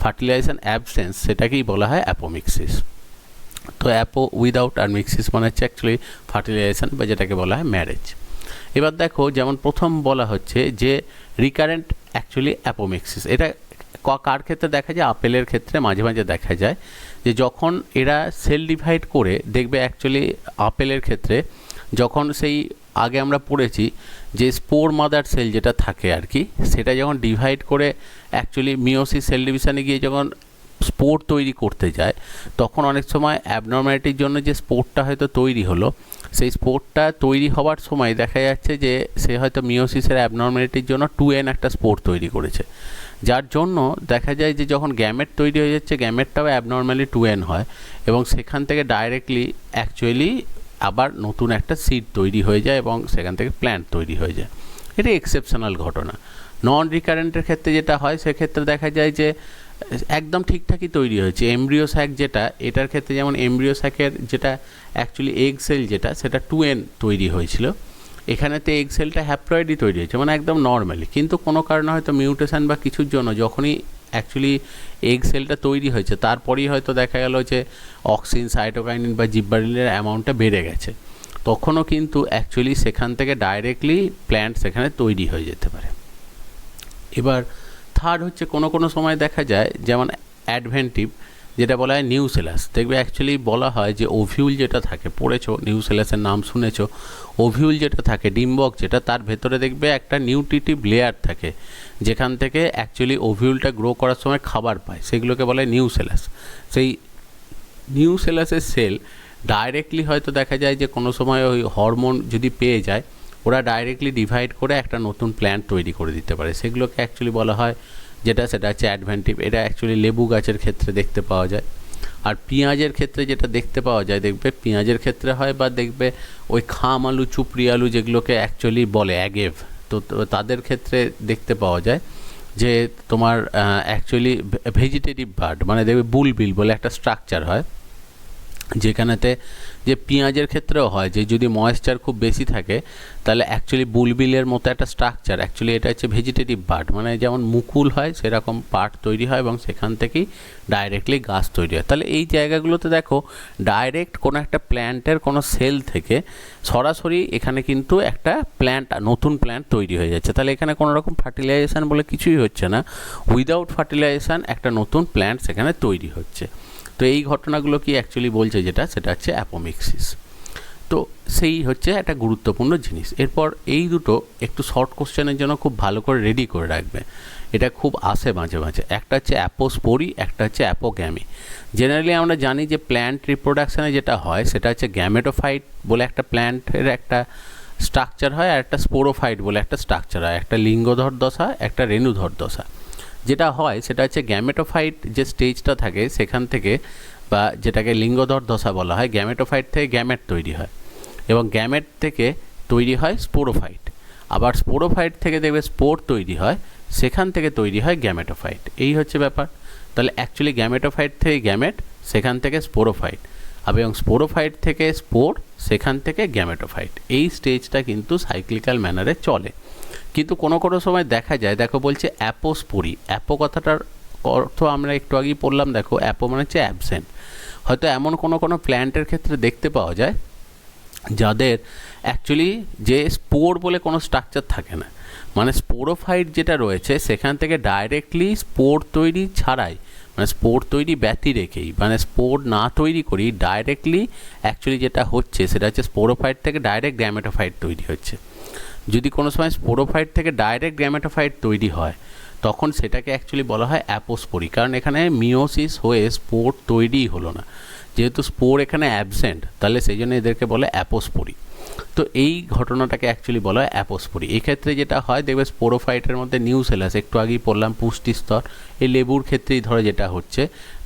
ফার্টিলাইজেশন অ্যাবসেন্স সেটাকেই বলা হয় অ্যাপোমিক্সিস। তো অ্যাপো উইদাউট আর মিক্সিস মানে হচ্ছে অ্যাকচুয়ালি ফার্টিলাইজেশন, বা যেটাকে বলা হয় ম্যারেজ। এবার দেখো যেমন প্রথম বলা হচ্ছে যে রিকারেন্ট অ্যাকচুয়ালি অ্যাপোমিক্সিস, এটা কার ক্ষেত্রে দেখা যায়? আপেলের ক্ষেত্রে মাঝে মাঝে দেখা যায় যে যখন এরা সেল ডিভাইড করে, দেখবে অ্যাকচুয়ালি আপেলের ক্ষেত্রে যখন সেই আগে আমরা পড়েছি যে স্পোর মাদার সেল যেটা থাকে আর কি, সেটা যখন ডিভাইড করে অ্যাকচুয়ালি মিওসিস সেল ডিভিশনে গিয়ে যখন স্পোর তৈরি করতে যায়, তখন অনেক সময় অ্যাবনর্ম্যালিটির জন্য যে স্পোরটা হয়তো তৈরি হলো, সেই স্পোরটা তৈরি হওয়ার সময় দেখা যাচ্ছে যে সে হয়তো মিওসিসের অ্যাবনর্ম্যালিটির জন্য 2n একটা স্পোর তৈরি করেছে, যার জন্য দেখা যায় যে যখন গ্যামেট তৈরি হয়ে যাচ্ছে, গ্যামেটটাও অ্যাবনর্ম্যালি 2n হয় এবং সেখান থেকে ডাইরেক্টলি অ্যাকচুয়ালি আবার নতুন একটা সিড তৈরি হয়ে যায় এবং সেখান থেকে প্ল্যান্ট তৈরি হয়ে যায়। এটা এক্সেপশনাল ঘটনা। নন রিকারেন্টের ক্ষেত্রে যেটা হয়, সেক্ষেত্রে দেখা যায় যে একদম ঠিকঠাকই তৈরি হয়েছে। এমব্রিও স্যাক যেটা, এটার ক্ষেত্রে যেমন এমব্রিও স্যাকের যেটা অ্যাকচুয়ালি এগ সেল যেটা, সেটা 2n তৈরি হয়েছিল, এখানেতে এগ সেলটা হ্যাপ্লয়েডই তৈরি হয়েছে, মানে একদম নর্মালি। কিন্তু কোনো কারণে হয়তো মিউটেশন বা কিছুর জন্য যখনই অ্যাকচুয়ালি এগ সেলটা তৈরি হয়েছে, তারপরেই হয়তো দেখা গেল যে অক্সিন, সাইটোকাইনিন বা জিববারেলিনের অ্যামাউন্টটা বেড়ে গেছে, তখনও কিন্তু অ্যাকচুয়ালি সেখান থেকে ডাইরেক্টলি প্ল্যান্ট সেখানে তৈরি হয়ে যেতে পারে। এবার থার্ড হচ্ছে কোনো সময় দেখা যায় যেমন অ্যাডভেন্টিভ, যেটা বলা হয় নিউসেলাস। দেখবে অ্যাকচুয়ালি বলা হয় যে ওভিউল যেটা থাকে, পড়েছো নিউসেলাসের নাম শুনেছো, ওভিউল যেটা থাকে, ডিম্বক যেটা, তার ভেতরে দেখবে একটা নিউট্রিটিভ লেয়ার থাকে, যেখান থেকে অ্যাকচুয়ালি ওভিউলটা গ্রো করার সময় খাবার পায়, সেগুলোকে বলা হয় নিউসেলাস। সেই নিউসেলাসের সেল ডাইরেক্টলি হয়তো দেখা যায় যে কোনো সময় ওই হরমোন যদি পেয়ে যায়, ওরা ডাইরেক্টলি ডিভাইড করে একটা নতুন প্ল্যান্ট তৈরি করে দিতে পারে, সেগুলোকে অ্যাকচুয়ালি বলা হয় সেটা হচ্ছে অ্যাডভেন্টিভ। এটা অ্যাকচুয়ালি লেবু গাছের ক্ষেত্রে দেখতে পাওয়া যায়। আর পেঁয়াজের ক্ষেত্রে যেটা দেখতে পাওয়া যায়, দেখবে পেঁয়াজের ক্ষেত্রে হয়, বা দেখবে ওই খাম আলু, চুপড়ি আলু যেগুলোকে অ্যাকচুয়ালি বলে অ্যাগেভ, তো তাদের ক্ষেত্রে দেখতে পাওয়া যায় যে তোমার অ্যাকচুয়ালি ভেজিটেটিভ বার্ড, মানে দেখবে বুলবিল বলে একটা স্ট্রাকচার হয়, যেখানেতে যে পেঁয়াজের ক্ষেত্রেও হয় যে যদি ময়েশ্চার খুব বেশি থাকে, তাহলে অ্যাকচুয়ালি বুলবিলের মতো একটা স্ট্রাকচার, অ্যাকচুয়ালি এটা হচ্ছে ভেজিটেটিভ পার্ট, মানে যেমন মুকুল হয় সেরকম পার্ট তৈরি হয় এবং সেখান থেকেই ডাইরেক্টলি গাছ তৈরি হয়। তাহলে এই জায়গাগুলোতে দেখো ডাইরেক্ট কোনো একটা প্ল্যান্টের কোনো সেল থেকে সরাসরি এখানে কিন্তু একটা প্ল্যান্ট, নতুন প্ল্যান্ট তৈরি হয়ে যাচ্ছে। তাহলে এখানে কোনো রকম ফার্টিলাইজেশন বলে কিছুই হচ্ছে না, উইদাউট ফার্টিলাইজেশন একটা নতুন প্ল্যান্ট সেখানে তৈরি হচ্ছে। তো এই ঘটনাগুলো কি অ্যাকচুয়ালি বলছে সেটা হচ্ছে অ্যাপোমিক্সিস। তো সেই হচ্ছে একটা গুরুত্বপূর্ণ জিনিস। এরপর এই দুটো একটু শর্ট কোশ্চেনের জন্য খুব ভালো করে রেডি করে রাখবে, এটা খুব আসে মাঝে মাঝে। একটা হচ্ছে অ্যাপোস্পোরি, একটা হচ্ছে অ্যাপোগ্যামি। জেনারেলি আমরা জানি যে প্ল্যান্ট রিপ্রোডাকশানে যেটা হয় সেটা হচ্ছে গ্যামেটোফাইট বলে একটা প্ল্যান্টের একটা স্ট্রাকচার হয়, আর একটা স্পোরোফাইট বলে একটা স্ট্রাকচার হয়, একটা লিঙ্গধর দশা, একটা রেণুধর দশা। যেটা হয় সেটা হচ্ছে গ্যামেটোফাইট যে স্টেজটা থাকে সেখান থেকে, বা যেটাকে লিঙ্গধর দশা বলা হয়, গ্যামেটোফাইট থেকে গ্যামেট তৈরি হয় এবং গ্যামেট থেকে তৈরি হয় স্পোরোফাইট, আবার স্পোরোফাইট থেকে দেখবে স্পোর তৈরি হয়, সেখান থেকে তৈরি হয় গ্যামেটোফাইট। এই হচ্ছে ব্যাপার। তাহলে অ্যাকচুয়ালি গ্যামেটোফাইট থেকে গ্যামেট, সেখান থেকে স্পোরোফাইট, এবং স্পোরোফাইট থেকে স্পোর, সেখান থেকে গ্যামেটোফাইট। এই স্টেজটা কিন্তু সাইক্লিক্যাল ম্যানারে চলে। কিন্তু কোনো কোনো সময় দেখা যায়, দেখো বলছে অ্যাপোস্পোরি। অ্যাপো কথাটার অর্থ আমরা একটু আগেই পড়লাম, দেখো অ্যাপো মানে হচ্ছে অ্যাবসেন্ট। হয়তো এমন কোনো কোনো প্ল্যান্টের ক্ষেত্রে দেখতে পাওয়া যায় যাদের অ্যাকচুয়ালি যে স্পোর বলে কোনো স্ট্রাকচার থাকে না, মানে স্পোরোফাইট যেটা রয়েছে সেখান থেকে ডাইরেক্টলি স্পোর তৈরি ছাড়াই, মানে স্পোর তৈরি ব্যতি রেখেই, মানে স্পোর না তৈরি করি ডাইরেক্টলি অ্যাকচুয়ালি যেটা হচ্ছে সেটা হচ্ছে স্পোরোফাইট থেকে ডাইরেক্ট গ্যামেটোফাইট তৈরি হচ্ছে। যদি কোনো সময় স্পোরোফাইট থেকে ডাইরেক্ট গ্যামেটোফাইট তৈরি হয় তখন সেটাকে অ্যাকচুয়ালি বলা হয় অ্যাপোস্পোরি, কারণ এখানে মিওসিস হয়ে স্পোর তৈরিই হলো না। যেহেতু স্পোর এখানে অ্যাবসেন্ট, তাহলে সেই জন্য এদেরকে বলে অ্যাপোস্পোরি। তো এই ঘটনাটাকে অ্যাকচুয়ালি বলা হয় অ্যাপোস্পোরি। এক্ষেত্রে যেটা হয় দেখবে স্পোরোফাইটের মধ্যে নিউসেলাস, একটু আগেই পড়লাম পুষ্টি স্তর, এই লেবুর ক্ষেত্রেই ধরো যেটা হচ্ছে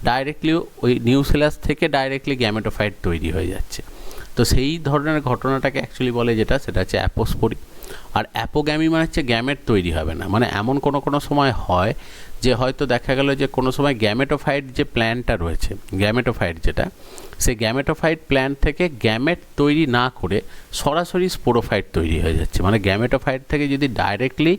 ডাইরেক্টলি ওই নিউসেলাস থেকে ডাইরেক্টলি গ্যামেটোফাইট তৈরি হয়ে যাচ্ছে। তো সেই ধরনের ঘটনাটাকে অ্যাকচুয়ালি বলে যেটা, সেটা হচ্ছে অ্যাপোস্পোরি। আর অ্যাপোগ্যামি মানে হচ্ছে গ্যামেট তৈরি হবে না, মানে এমন কোনো সময় হয় যে হয়তো দেখা গেল যে কোনো সময় গ্যামেটোফাইট যে প্ল্যান্টটা রয়েছে, গ্যামেটোফাইট যেটা, সেই গ্যামেটোফাইট প্ল্যান্ট থেকে গ্যামেট তৈরি না করে সরাসরি স্পোরোফাইট তৈরি হয়ে যাচ্ছে। মানে গ্যামেটোফাইট থেকে যদি ডাইরেক্টলি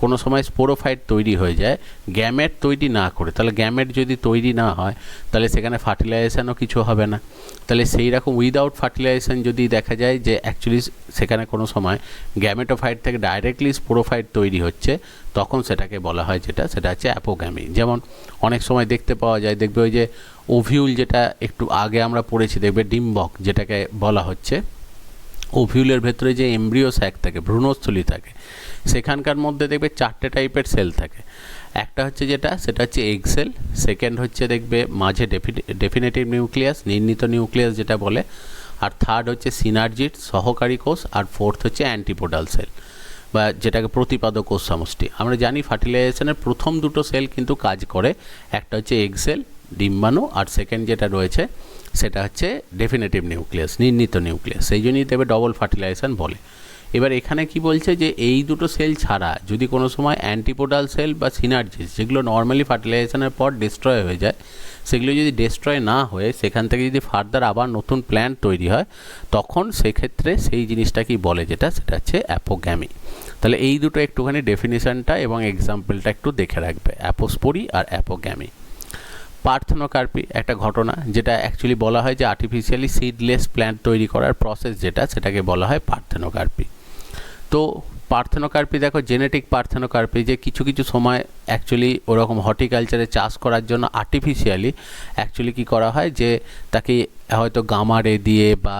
কোনো সময় স্পোরোফাইট তৈরি হয়ে যায় গ্যামেট তৈরি না করে, তাহলে গ্যামেট যদি তৈরি না হয় তাহলে সেখানে ফার্টিলাইজেশনও কিছু হবে না। তাহলে সেই রকম উইদাউট ফার্টিলাইজেশন যদি দেখা যায় যে অ্যাকচুয়ালি সেখানে কোনো সময় গ্যামেটোফাইট থেকে ডাইরেক্টলি স্পোরোফাইট তৈরি হচ্ছে, তখন সেটাকে বলা হয় যেটা, সেটা হচ্ছে অ্যাপোগ্যামি। যেমন অনেক সময় দেখতে পাওয়া যায়, দেখবে ওই যে ওভিউল যেটা একটু আগে আমরা পড়েছি, দেখবে ডিম্বক যেটাকে বলা হচ্ছে, ওভিউলের ভেতরে যে এমব্রিও স্যাক থাকে, ভ্রূণস্থলী থাকে, সেখানকার মধ্যে দেখবে 4টে টাইপের সেল থাকে। একটা হচ্ছে যেটা, সেটা হচ্ছে এগ সেল, সেকেন্ড হচ্ছে দেখবে মাঝে ডেফিনেটিভ নিউক্লিয়াস, নির্ণীত নিউক্লিয়াস যেটা বলে, আর থার্ড হচ্ছে সিনার্জিট সহকারী কোষ, আর ফোর্থ হচ্ছে অ্যান্টিপোডাল সেল বা যেটাকে প্রতিপাদক কোষ সমষ্টি। আমরা জানি ফার্টিলাইজেশনের প্রথম দুটো সেল কিন্তু কাজ করে, একটা হচ্ছে এগ সেল ডিম্বাণু, আর সেকেন্ড যেটা রয়েছে সেটা হচ্ছে ডেফিনেটিভ নিউক্লিয়াস নির্ণীত নিউক্লিয়াস, সেই জন্যই দেবে ডবল ফার্টিলাইজেশন বলে। এবার এখানে কি বলছে যে এই দুটো সেল ছাড়া যদি কোনো সময় অ্যান্টিপোডাল সেল বা সিনার্জিস, যেগুলো নর্মালি ফার্টিলাইজেশনের পর ডিস্ট্রয় হয়ে যায়, সেগুলো যদি ডিস্ট্রয় না হয়ে সেখান থেকে যদি ফার্দার আবার নতুন প্ল্যান্ট তৈরি হয়, তখন সেক্ষেত্রে সেই জিনিসটাকেই বলে যেটা, সেটা হচ্ছে অ্যাপোগ্যামি। তাহলে এই দুটো একটুখানি ডেফিনিশনটা এবং এক্সাম্পলটা একটু দেখে রাখবে, অ্যাপোস্পোরি আর অ্যাপোগ্যামি। পার্থেনোকার্পি একটা ঘটনা, যেটা অ্যাকচুয়ালি বলা হয় যে আর্টিফিশিয়ালি সিডলেস প্ল্যান্ট তৈরি করার প্রসেস যেটা, সেটাকে বলা হয় পার্থেনোকার্পি। তো পার্থেনোকার্পি দেখো জেনেটিক পার্থেনোকার্পি, যে কিছু কিছু সময় অ্যাকচুয়ালি ওরকম হর্টিকালচারে চাষ করার জন্য আর্টিফিশিয়ালি অ্যাকচুয়ালি কী করা হয় যে তাকে হয়তো গামা রে দিয়ে বা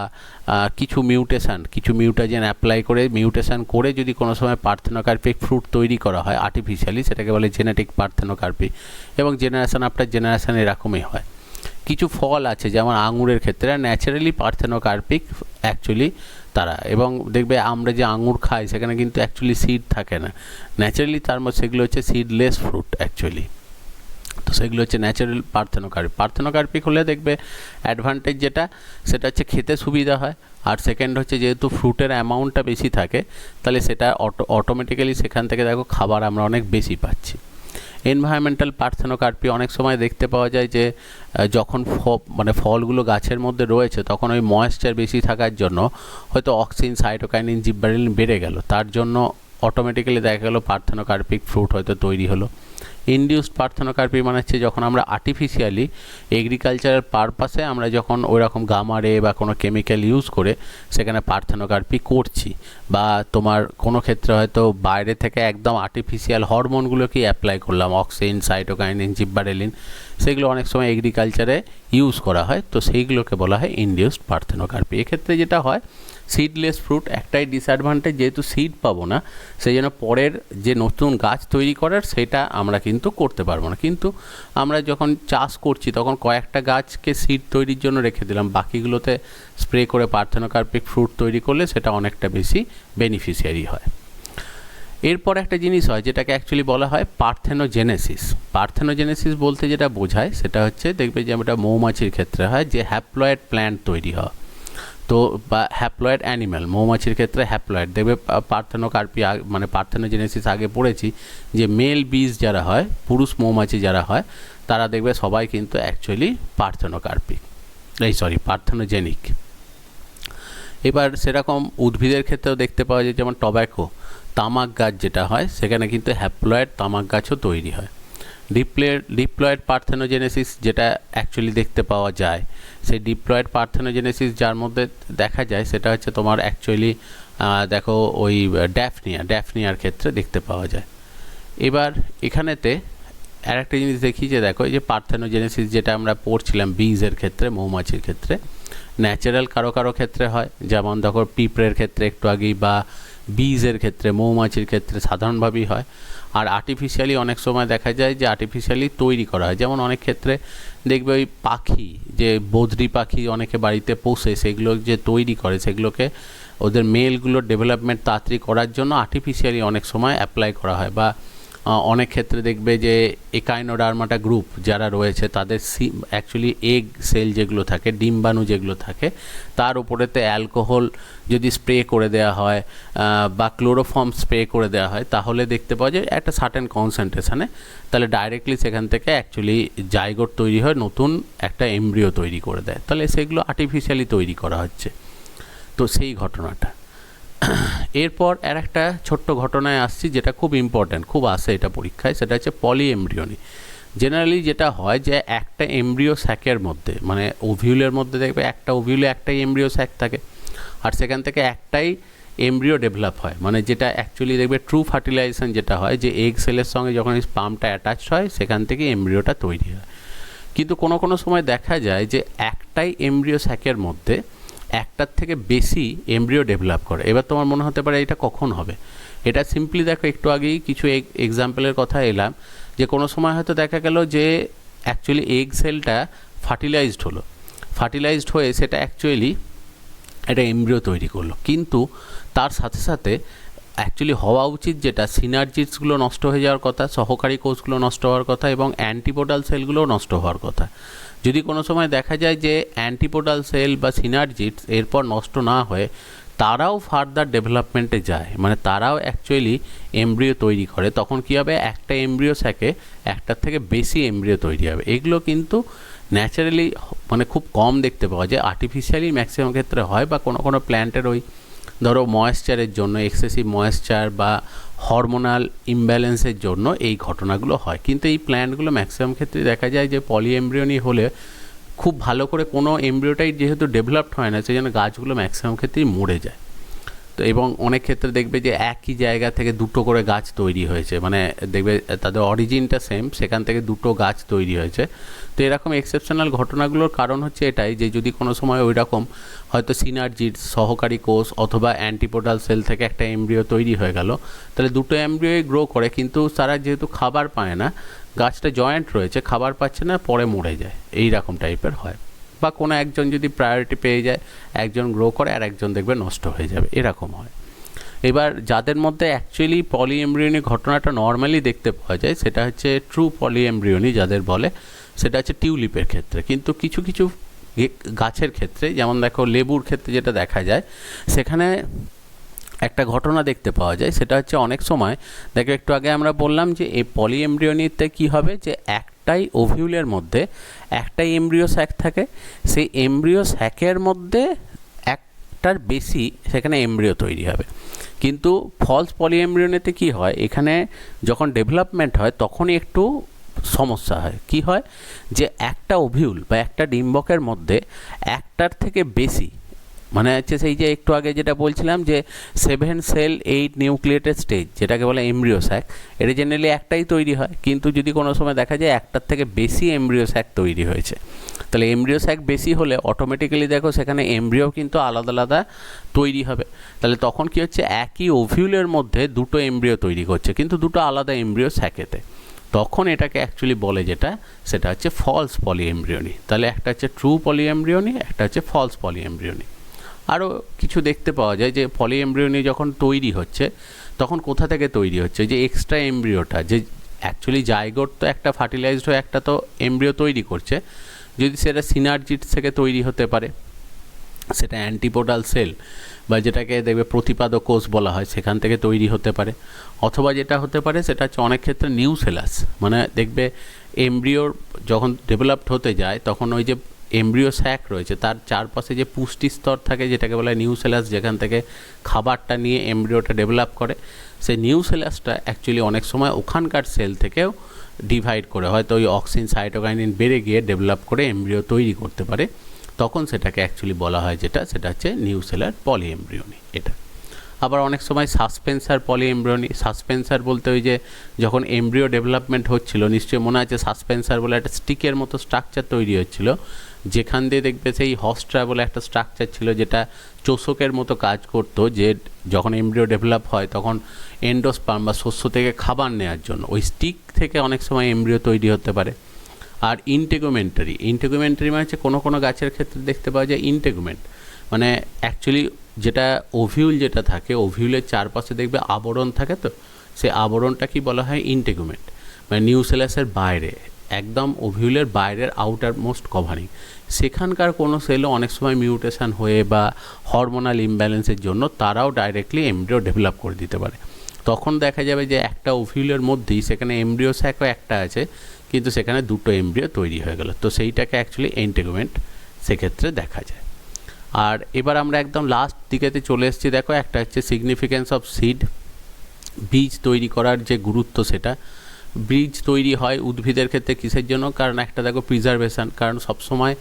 কিছু মিউটেশন অ্যাপ্লাই করে, মিউটেশন করে যদি কোনো সময় পার্থেনোকার্পিক ফ্রুট তৈরি করা হয় আর্টিফিশিয়ালি, সেটাকে বলে জেনেটিক পার্থেনোকার্পি। এবং জেনারেশন আফটার জেনারেশন এরকমই হয়। কিছু ফল আছে যেমন আঙুরের ক্ষেত্রে ন্যাচারালি পার্থেনোকার্পিক অ্যাকচুয়ালি তারা, এবং দেখবে আমরা যে আঙুর খাই সেখানে কিন্তু অ্যাকচুয়ালি সিড থাকে না, ন্যাচারালি তার মধ্যে সেগুলো হচ্ছে সিডলেস ফ্রুট অ্যাকচুয়ালি। তো সেগুলো হচ্ছে ন্যাচারাল পার্থেনোকার্পিক হলে দেখবে অ্যাডভান্টেজ যেটা, সেটা হচ্ছে খেতে সুবিধা হয়, আর সেকেন্ড হচ্ছে যেহেতু ফ্রুটের অ্যামাউন্টটা বেশি থাকে, তাহলে সেটা অটোমেটিক্যালি সেখান থেকে দেখো খাবার আমরা অনেক বেশি পাচ্ছি। এনভায়রনমেন্টাল পার্থেনোকার্পি অনেক সময় দেখতে পাওয়া যায় যে যখন মানে ফলগুলো গাছের মধ্যে রয়েছে তখন ওই ময়েশ্চার বেশি থাকার জন্য হয়তো অক্সিন, সাইটোকাইনিন, জিব্বারেলিন বেড়ে গেল, তার জন্য অটোমেটিক্যালি দেখা গেল পার্থেনোকার্পিক ফ্রুট হয়তো তৈরি হলো। ইনডিউসড পার্থেনোকার্পি মানে হচ্ছে যখন আমরা আর্টিফিশিয়ালি এগ্রিকালচারাল পারপাসে আমরা যখন ওই রকম গামা রে বা কোনো কেমিক্যাল ইউজ করে সেখানে পার্থেনোকার্পি করছি, বা তোমার কোনো ক্ষেত্রে হয়তো বাইরে থেকে একদম আর্টিফিশিয়াল হরমোনগুলোকেই অ্যাপ্লাই করলাম, অক্সিন, সাইটোকাইনিন, জিব্বারেলিন, সেগুলো অনেক সময় এগ্রিকালচারে ইউজ করা হয়, তো সেইগুলোকে বলা হয় ইনডিউসড পার্থেনোকার্পি। এক্ষেত্রে যেটা হয় সিডলেস ফ্রুট একটাই ডিসঅ্যাডভান্টেজ, যেহেতু সিড পাবো না সেই জন্য পরের যে নতুন গাছ তৈরি করার সেটা আমরা কিন্তু করতে পারবো না। কিন্তু আমরা যখন চাষ করছি তখন কয়েকটা গাছকে সিড তৈরির জন্য রেখে দিলাম, বাকিগুলোতে স্প্রে করে পার্থেনোকার্পিক ফ্রুট তৈরি করলে সেটা অনেকটা বেশি বেনিফিশিয়ারি হয়। এরপর একটা জিনিস হয় যেটাকে অ্যাকচুয়ালি বলা হয় পার্থেনোজেনেসিস। পার্থেনোজেনেসিস বলতে যেটা বোঝায় সেটা হচ্ছে দেখবে যে আমরা মৌমাছির ক্ষেত্রে হয় যে হ্যাপ্লয়েড প্ল্যান্ট তৈরি হয়। তো বা হ্যাপ্লয়েড অ্যানিম্যাল, মৌমাছির ক্ষেত্রে হ্যাপ্লয়েড দেখবে পার্থেনোকার্পি মানে পার্থেনোজেনেসিস আগে পড়েছি যে মেল বিজ যারা হয়, পুরুষ মৌমাছি যারা হয়, তারা দেখবে সবাই কিন্তু অ্যাকচুয়ালি পার্থেনোজেনিক। এবার সেরকম উদ্ভিদের ক্ষেত্রেও দেখতে পাওয়া যায়, যেমন টব্যাকো, তামাক গাছ যেটা হয়, সেখানে কিন্তু হ্যাপ্লয়েড তামাক গাছও তৈরি হয়। ডিপ্লয়েড পার্থেনোজেনেসিস যেটা অ্যাকচুয়ালি দেখতে পাওয়া যায়, সেই ডিপ্লয়েড পার্থেনোজেনেসিস যার মধ্যে দেখা যায় সেটা হচ্ছে তোমার অ্যাকচুয়ালি দেখো ওই ড্যাফনিয়ার ক্ষেত্রে দেখতে পাওয়া যায়। এবার এখানেতে আর একটা জিনিস দেখি যে দেখো এই যে পার্থেনোজেনেসিস যেটা আমরা পড়ছিলাম বীজের ক্ষেত্রে, মৌমাছির ক্ষেত্রে, ন্যাচারাল কারো কারো ক্ষেত্রে হয়, যেমন দেখো পিঁপড়ের ক্ষেত্রে একটু আগেই, বা বীজের ক্ষেত্রে, মৌমাছির ক্ষেত্রে সাধারণভাবেই হয়। আর আর্টিফিশিয়ালি অনেক সময় দেখা যায় যে আর্টিফিশিয়ালি তৈরি করা হয়, যেমন অনেক ক্ষেত্রে দেখবে ওই পাখি, যে বদ্রি পাখি অনেকে বাড়িতে পোষে, সেগুলো যে তৈরি করে, সেগুলোকে ওদের মেলগুলোর ডেভেলপমেন্ট তাড়াতাড়ি করার জন্য আর্টিফিশিয়ালি অনেক সময় অ্যাপ্লাই করা হয়। বা অনেক ক্ষেত্রে দেখবে যে একাইনোডার্মাটা গ্রুপ যারা রয়েছে তাদের অ্যাকচুয়ালি এগ সেল যেগুলো থাকে, ডিম্বাণু যেগুলো থাকে, তার উপরেতে অ্যালকোহল যদি স্প্রে করে দেওয়া হয় বা ক্লোরোফর্ম স্প্রে করে দেওয়া হয়, তাহলে দেখতে পাওয়া যায় একটা সার্টেন কনসেন্ট্রেশনে, তাহলে ডাইরেক্টলি সেখান থেকে অ্যাকচুয়ালি জাইগোট তৈরি হয়, নতুন একটা এমব্রিও তৈরি করে দেয়। তাহলে সেগুলো আর্টিফিশিয়ালি তৈরি করা হচ্ছে। তো সেই ঘটনাটা। এরপর আর একটা ছোট্ট ঘটনায় আসছি যেটা খুব ইম্পর্ট্যান্ট, খুব আসে এটা পরীক্ষায়, সেটা হচ্ছে পলি এমব্রিওনি। জেনারেলি যেটা হয় যে একটা এমব্রিও স্যাকের মধ্যে, মানে ওভিউলের মধ্যে দেখবে একটা ওভিউলে একটাই এমব্রিও স্যাক থাকে, আর সেখান থেকে একটাই এমব্রিও ডেভেলপ হয়, মানে যেটা অ্যাকচুয়ালি দেখবে ট্রু ফার্টিলাইজেশন যেটা হয়, যে এগ সেলের সঙ্গে যখন এই স্পামটা অ্যাটাচড হয় সেখান থেকে এমব্রিওটা তৈরি হয়। কিন্তু কোনো কোনো সময় দেখা যায় যে একটাই এমব্রিও স্যাকের মধ্যে একটার থেকে বেশি এমব্রিও ডেভেলপ করে। এবার তোমার মনে হতে পারে এটা কখন হবে, এটা সিম্পলি দেখো, একটু আগেই কিছু এক্সাম্পলের কথা এলাম, যে কোনো সময় হয়তো দেখা গেল যে অ্যাকচুয়ালি এগ সেলটা ফার্টিলাইজড হয়ে সেটা অ্যাকচুয়ালি একটা এমব্রিও তৈরি করলো, কিন্তু তার সাথে সাথে অ্যাকচুয়ালি হওয়া উচিত যেটা, সিনার্জিসগুলো নষ্ট হয়ে যাওয়ার কথা, সহকারী কোষগুলো নষ্ট হওয়ার কথা, এবং অ্যান্টিপোডাল সেলগুলোও নষ্ট হওয়ার কথা। যদি কোনো সময় দেখা যায় যে অ্যান্টিপোডাল সেল বা সিনার্জিস এরপর নষ্ট না হয়ে তারাও ফার্দার ডেভেলপমেন্টে যায়, মানে তারাও অ্যাকচুয়ালি এমব্রিও তৈরি করে, তখন কী হবে, একটা এমব্রিও স্যাকে একটার থেকে বেশি এমব্রিও তৈরি হবে। এগুলো কিন্তু ন্যাচারালি মানে খুব কম দেখতে পাওয়া যায়, আর্টিফিশিয়ালি ম্যাক্সিমাম ক্ষেত্রে হয়, বা কোনো কোনো প্ল্যান্টের ওই ধরো ময়েশ্চারের জন্য, এক্সেসিভ ময়েশ্চার বা হরমোনাল ইমব্যালেন্সের জন্য এই ঘটনাগুলো হয়। কিন্তু এই প্ল্যান্টগুলো ম্যাক্সিমাম ক্ষেত্রে দেখা যায় যে পলি এমব্রিওনি হলে খুব ভালো করে কোনো এমব্রিওটাই যেহেতু ডেভেলপড হয় না, সেই জন্য গাছগুলো ম্যাক্সিমাম ক্ষেত্রেই মরে যায়। তো এবং অনেক ক্ষেত্রে দেখবে যে একই জায়গা থেকে দুটো করে গাছ তৈরি হয়েছে, মানে দেখবে তাদের অরিজিনটা সেম, সেখান থেকে দুটো গাছ তৈরি হয়েছে। তো এরকম এক্সেপশনাল ঘটনাগুলোর কারণ হচ্ছে এটাই, যে যদি কোনো সময় ওই রকম হয়তো সিনার্জির সহকারী কোষ অথবা অ্যান্টিপোডাল সেল থেকে একটা এমব্রিও তৈরি হয়ে গেল, তাহলে দুটো এমব্রিওই গ্রো করে, কিন্তু তারা যেহেতু খাবার পায় না, গাছটা জয়েন্ট রয়েছে, খাবার পাচ্ছে না, পরে মরে যায়, এই রকম টাইপের হয়। বা কোনো একজন যদি প্রায়োরিটি পেয়ে যায়, একজন গ্রো করে আর একজন দেখবে নষ্ট হয়ে যাবে, এরকম হয়। এবার যাদের মধ্যে অ্যাকচুয়ালি পলি এমব্রিওনি ঘটনাটা নর্মালি দেখতে পাওয়া যায়, সেটা হচ্ছে ট্রু পলি এমব্রিওনি যাদের বলে, সেটা হচ্ছে টিউলিপের ক্ষেত্রে। কিন্তু কিছু কিছু গাছের ক্ষেত্রে, যেমন দেখো লেবুর ক্ষেত্রে যেটা দেখা যায়, সেখানে একটা ঘটনা দেখতে পাওয়া যায়, সেটা হচ্ছে অনেক সময় দেখো, একটু আগে আমরা বললাম যে এই পলি এমব্রিওনিতে কী হবে, যে একটাই ওভিউলের মধ্যে একটাই এমব্রিও স্যাক থাকে, সেই এমব্রিও স্যাকের মধ্যে একটার বেশি সেখানে এমব্রিও তৈরি হবে। কিন্তু ফলস পলি এমব্রিওনিতে কী হয়, এখানে যখন ডেভেলপমেন্ট হয় তখনই একটু সমস্যা হয়। কি হয়, যে একটা ওভিউল বা একটা ডিম্বকের মধ্যে একটার থেকে বেশি, মানে হচ্ছে সেই যে একটু আগে যেটা বলছিলাম যে 7 সেল 8 নিউক্লিয়েটেড স্টেজ, যেটাকে বলে এমব্রিও স্যাক, এটা জেনারেলি একটাই তৈরি হয়, কিন্তু যদি কোনো সময় দেখা যায় একটার থেকে বেশি এমব্রিও স্যাক তৈরি হয়েছে, তাহলে এমব্রিও স্যাক বেশি হলে অটোমেটিক্যালি দেখো সেখানে এমব্রিও কিন্তু আলাদা আলাদা তৈরি হবে। তাহলে তখন কি হচ্ছে, একই ওভিউলের মধ্যে দুটো এমব্রিও তৈরি করছে, কিন্তু দুটো আলাদা এমব্রিও স্যাকেতে, তখন এটাকে অ্যাকচুয়ালি বলে যেটা, সেটা হচ্ছে ফলস পলি এমব্রিওনি। তাহলে একটা হচ্ছে ট্রু পলি এমব্রিওনি, একটা হচ্ছে ফলস পলি এমব্রিওনি। আরও কিছু দেখতে পাওয়া যায় যে পলি এমব্রিওনি যখন তৈরি হচ্ছে তখন কোথা থেকে তৈরি হচ্ছে, যে এক্সট্রা এমব্রিওটা, যে অ্যাকচুয়ালি জাইগোট তো একটা ফার্টিলাইজড হয়ে একটা তো এমব্রিও তৈরি করছে, যদি সেটা সিনার্জিট থেকে তৈরি হতে পারে, সেটা অ্যান্টিপোডাল সেল বা যেটাকে দেখবে প্রতিপাদক কোষ বলা হয়, সেখান থেকে তৈরি হতে পারে। অথবা যেটা হতে পারে সেটা হচ্ছে অনেক ক্ষেত্রে নিউসেলাস, মানে দেখবে এমব্রিওর যখন ডেভেলপড হতে যায় তখন ওই যে এমব্রিও স্যাক রয়েছে তার চারপাশে যে পুষ্টি স্তর থাকে যেটাকে বলা হয় নিউসেলাস, যেখান থেকে খাবারটা নিয়ে এমব্রিওটা ডেভেলপ করে, সেই নিউসেলাসটা অ্যাকচুয়ালি অনেক সময় ওখানকার সেল থেকেও ডিভাইড করে, হয়তো ওই অক্সিন সাইটোকাইনিন বেড়ে গিয়ে ডেভেলপ করে এমব্রিও তৈরি করতে পারে, তখন সেটাকে অ্যাকচুয়ালি বলা হয় সেটা হচ্ছে নিউসেলার পলিএমব্রিওনি। এটা আবার অনেক সময় সাসপেন্সার পলিএমব্রিওনি। সাসপেন্সার বলতে ওই যে যখন এমব্রিও ডেভেলপমেন্ট হচ্ছিল, নিশ্চয়ই মনে আছে সাসপেন্সার বলে একটা স্টিকের মতো স্ট্রাকচার তৈরি হচ্ছিল, যেখান দিয়ে দেখবে সেই হস্ট্রা বলে একটা স্ট্রাকচার ছিল যেটা চোষকের মতো কাজ করতো, যে যখন এমব্রিও ডেভেলপ হয় তখন এন্ডোস্পার্ম বা শস্য থেকে খাবার নেওয়ার জন্য ওই স্টিক থেকে অনেক সময় এমব্রিও তৈরি হতে পারে। আর ইন্টেগুমেন্টারি মানে হচ্ছে কোনো গাছের ক্ষেত্রে দেখতে পাওয়া যায় ইন্টেগুমেন্ট, মানে অ্যাকচুয়ালি যেটা ওভিউল যেটা থাকে, ওভিউলের চারপাশে দেখবে আবরণ থাকে, তো সেই আবরণটা কি বলা হয় ইন্টেগুমেন্ট, মানে নিউসেলাসের বাইরে একদম ওভিউলের বাইরের আউটার মোস্ট কভারিং, সেখানকার কোনো সেলও অনেক সময় মিউটেশন হয়ে বা হরমোনাল ইমব্যালেন্সের জন্য তারাও ডাইরেক্টলি এমব্রিও ডেভেলপ করে দিতে পারে। তখন দেখা যাবে যে একটা ওভিউলের মধ্যেই সেখানে এমব্রিও স্যাকও একটা আছে, কিন্তু সেখানে দুটো এমব্রিও তৈরি হয়ে গেল, তো সেইটাকে অ্যাকচুয়ালি এন্টেগুমেন্ট সেক্ষেত্রে দেখা যায়। আর এবার আমরা একদম লাস্ট দিকেতে চলে এসেছি, দেখো একটা হচ্ছে সিগনিফিক্যান্স অফ সিড, বীজ তৈরি করার যে গুরুত্ব সেটা। বীজ তৈরি হয় উদ্ভিদের ক্ষেত্রে কিসের জন্য, কারণ একটা দেখো প্রিজার্ভেশন, কারণ সবসময়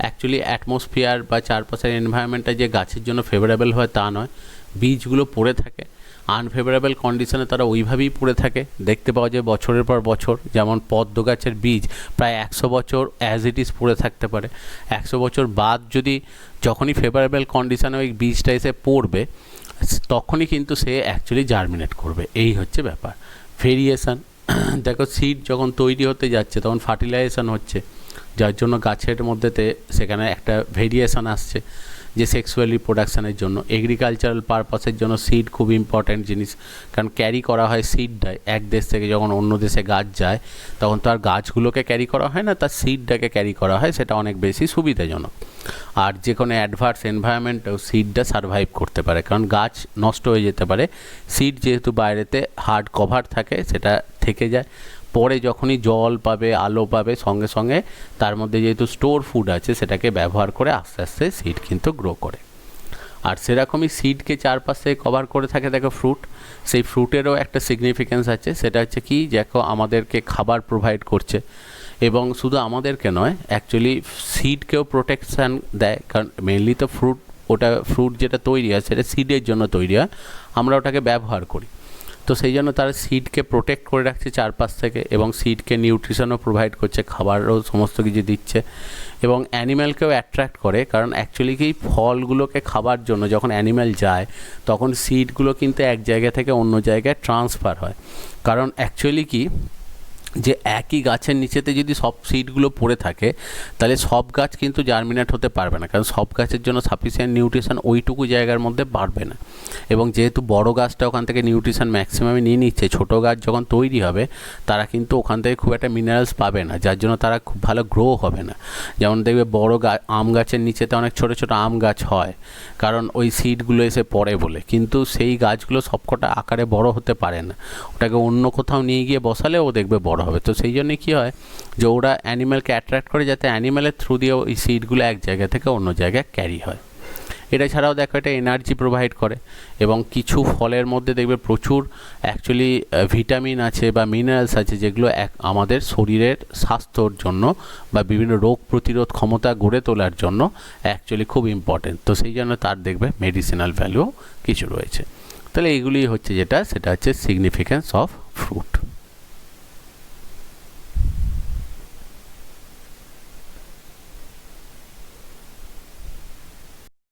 অ্যাকচুয়ালি অ্যাটমসফিয়ার বা চারপাশের এনভায়রনমেন্টটা যে গাছের জন্য ফেভারেবল হয় তা নয়, বীজগুলো পড়ে থাকে আনফেভারেবল কন্ডিশনে, তারা ওইভাবেই পড়ে থাকে, দেখতে পাওয়া যায় বছরের পর বছর। যেমন পদ্ম গাছের বীজ প্রায় 100 বছর অ্যাজ ইট ইজ পড়ে থাকতে পারে, 100 বছর বাদ যদি যখনই ফেভারেবল কন্ডিশনে ওই বীজটা এসে পড়বে তখনই কিন্তু সে অ্যাকচুয়ালি জার্মিনেট করবে, এই হচ্ছে ব্যাপার। ভেরিয়েশন, দেখো সিড যখন তৈরি হতে যাচ্ছে তখন ফার্টিলাইজেশন হচ্ছে, যার জন্য গাছের মধ্যেতে সেখানে একটা ভেরিয়েশন আসছে যে সেক্সুয়াল রিপ্রোডাকশানের জন্য। এগ্রিকালচারাল পারপাসের জন্য সিড খুব ইম্পর্ট্যান্ট জিনিস, কারণ ক্যারি করা হয় সিডটাই, এক দেশ থেকে যখন অন্য দেশে গাছ যায় তখন তো আর গাছগুলোকে ক্যারি করা হয় না, তার সিডটাকে ক্যারি করা হয়, সেটা অনেক বেশি সুবিধাজনক। আর যে কোনো অ্যাডভার্স এনভায়রনমেন্টেও সিডটা সারভাইভ করতে পারে, কারণ গাছ নষ্ট হয়ে যেতে পারে, সিড যেহেতু বাইরেতে হার্ড কভার থাকে সেটা থেকে যায়, পরে যখনই জল পাবে আলো পাবে সঙ্গে সঙ্গে তার মধ্যে যেহেতু স্টোর ফুড আছে সেটাকে ব্যবহার করে আস্তে আস্তে সিড কিন্তু গ্রো করে। আর সেরকমই সিডকে চারপাশে কভার করে থাকে দেখো ফ্রুট, সেই ফ্রুটেরও একটা সিগনিফিক্যান্স আছে, সেটা হচ্ছে কি দেখো আমাদেরকে খাবার প্রোভাইড করছে, এবং শুধু আমাদেরকে নয় অ্যাকচুয়ালি সিডকেও প্রোটেকশান দেয়, কারণ মেনলি তো ফ্রুট যেটা তৈরি হয় সেটা সিডের জন্য তৈরি হয়, আমরা ওটাকে ব্যবহার করি, তো সেই জন্য তারা সিডকে প্রোটেক্ট করে রাখছে চারপাশ থেকে, এবং সিডকে নিউট্রিশনও প্রোভাইড করছে, খাবারও সমস্ত কিছু দিচ্ছে, এবং অ্যানিম্যালকেও অ্যাট্রাক্ট করে, কারণ অ্যাকচুয়ালি কি ফলগুলোকে খাবার জন্য যখন অ্যানিম্যাল যায় তখন সিডগুলো কিন্তু এক জায়গা থেকে অন্য জায়গায় ট্রান্সফার হয়, কারণ অ্যাকচুয়ালি কি যে একই গাছের নিচেতে যদি সব সিডগুলো পড়ে থাকে তাহলে সব গাছ কিন্তু জার্মিনেট হতে পারবে না, কারণ সব গাছের জন্য সাফিসিয়েন্ট নিউট্রিশন ওইটুকু জায়গার মধ্যে পারবে না, এবং যেহেতু বড় গাছটা ওখান থেকে নিউট্রিশন ম্যাক্সিমামই নিয়ে নিচ্ছে, ছোটো গাছ যখন তৈরি হবে তারা কিন্তু ওখান থেকে খুব একটা মিনারেলস পাবে না, যার জন্য তারা খুব ভালো গ্রো হবে না। যেমন দেখবে বড় আম গাছের নিচেতে অনেক ছোটো ছোটো আম গাছ হয়, কারণ ওই সিডগুলো এসে পড়ে বলে, কিন্তু সেই গাছগুলো সবকটা আকারে বড় হতে পারে না, ওটাকে অন্য কোথাও নিয়ে গিয়ে বসালে ও দেখবে বড় হবে। তো সেই জন্যে কী হয় যে ওরা অ্যানিম্যালকে অ্যাট্রাক্ট করে যাতে অ্যানিম্যালের থ্রু দিয়ে ওই সিডগুলো এক জায়গা থেকে অন্য জায়গায় ক্যারি হয়। এটা ছাড়াও দেখো এটা এনার্জি প্রোভাইড করে, এবং কিছু ফলের মধ্যে দেখবে প্রচুর অ্যাকচুয়ালি ভিটামিন আছে বা মিনারেলস আছে যেগুলো আমাদের শরীরের স্বাস্থ্যর জন্য বা বিভিন্ন রোগ প্রতিরোধ ক্ষমতা গড়ে তোলার জন্য অ্যাকচুয়ালি খুব ইম্পর্টেন্ট, তো সেই জন্য তার দেখবে মেডিসিনাল ভ্যালুও কিছু রয়েছে। তাহলে এইগুলি হচ্ছে সেটা হচ্ছে সিগনিফিক্যান্স অফ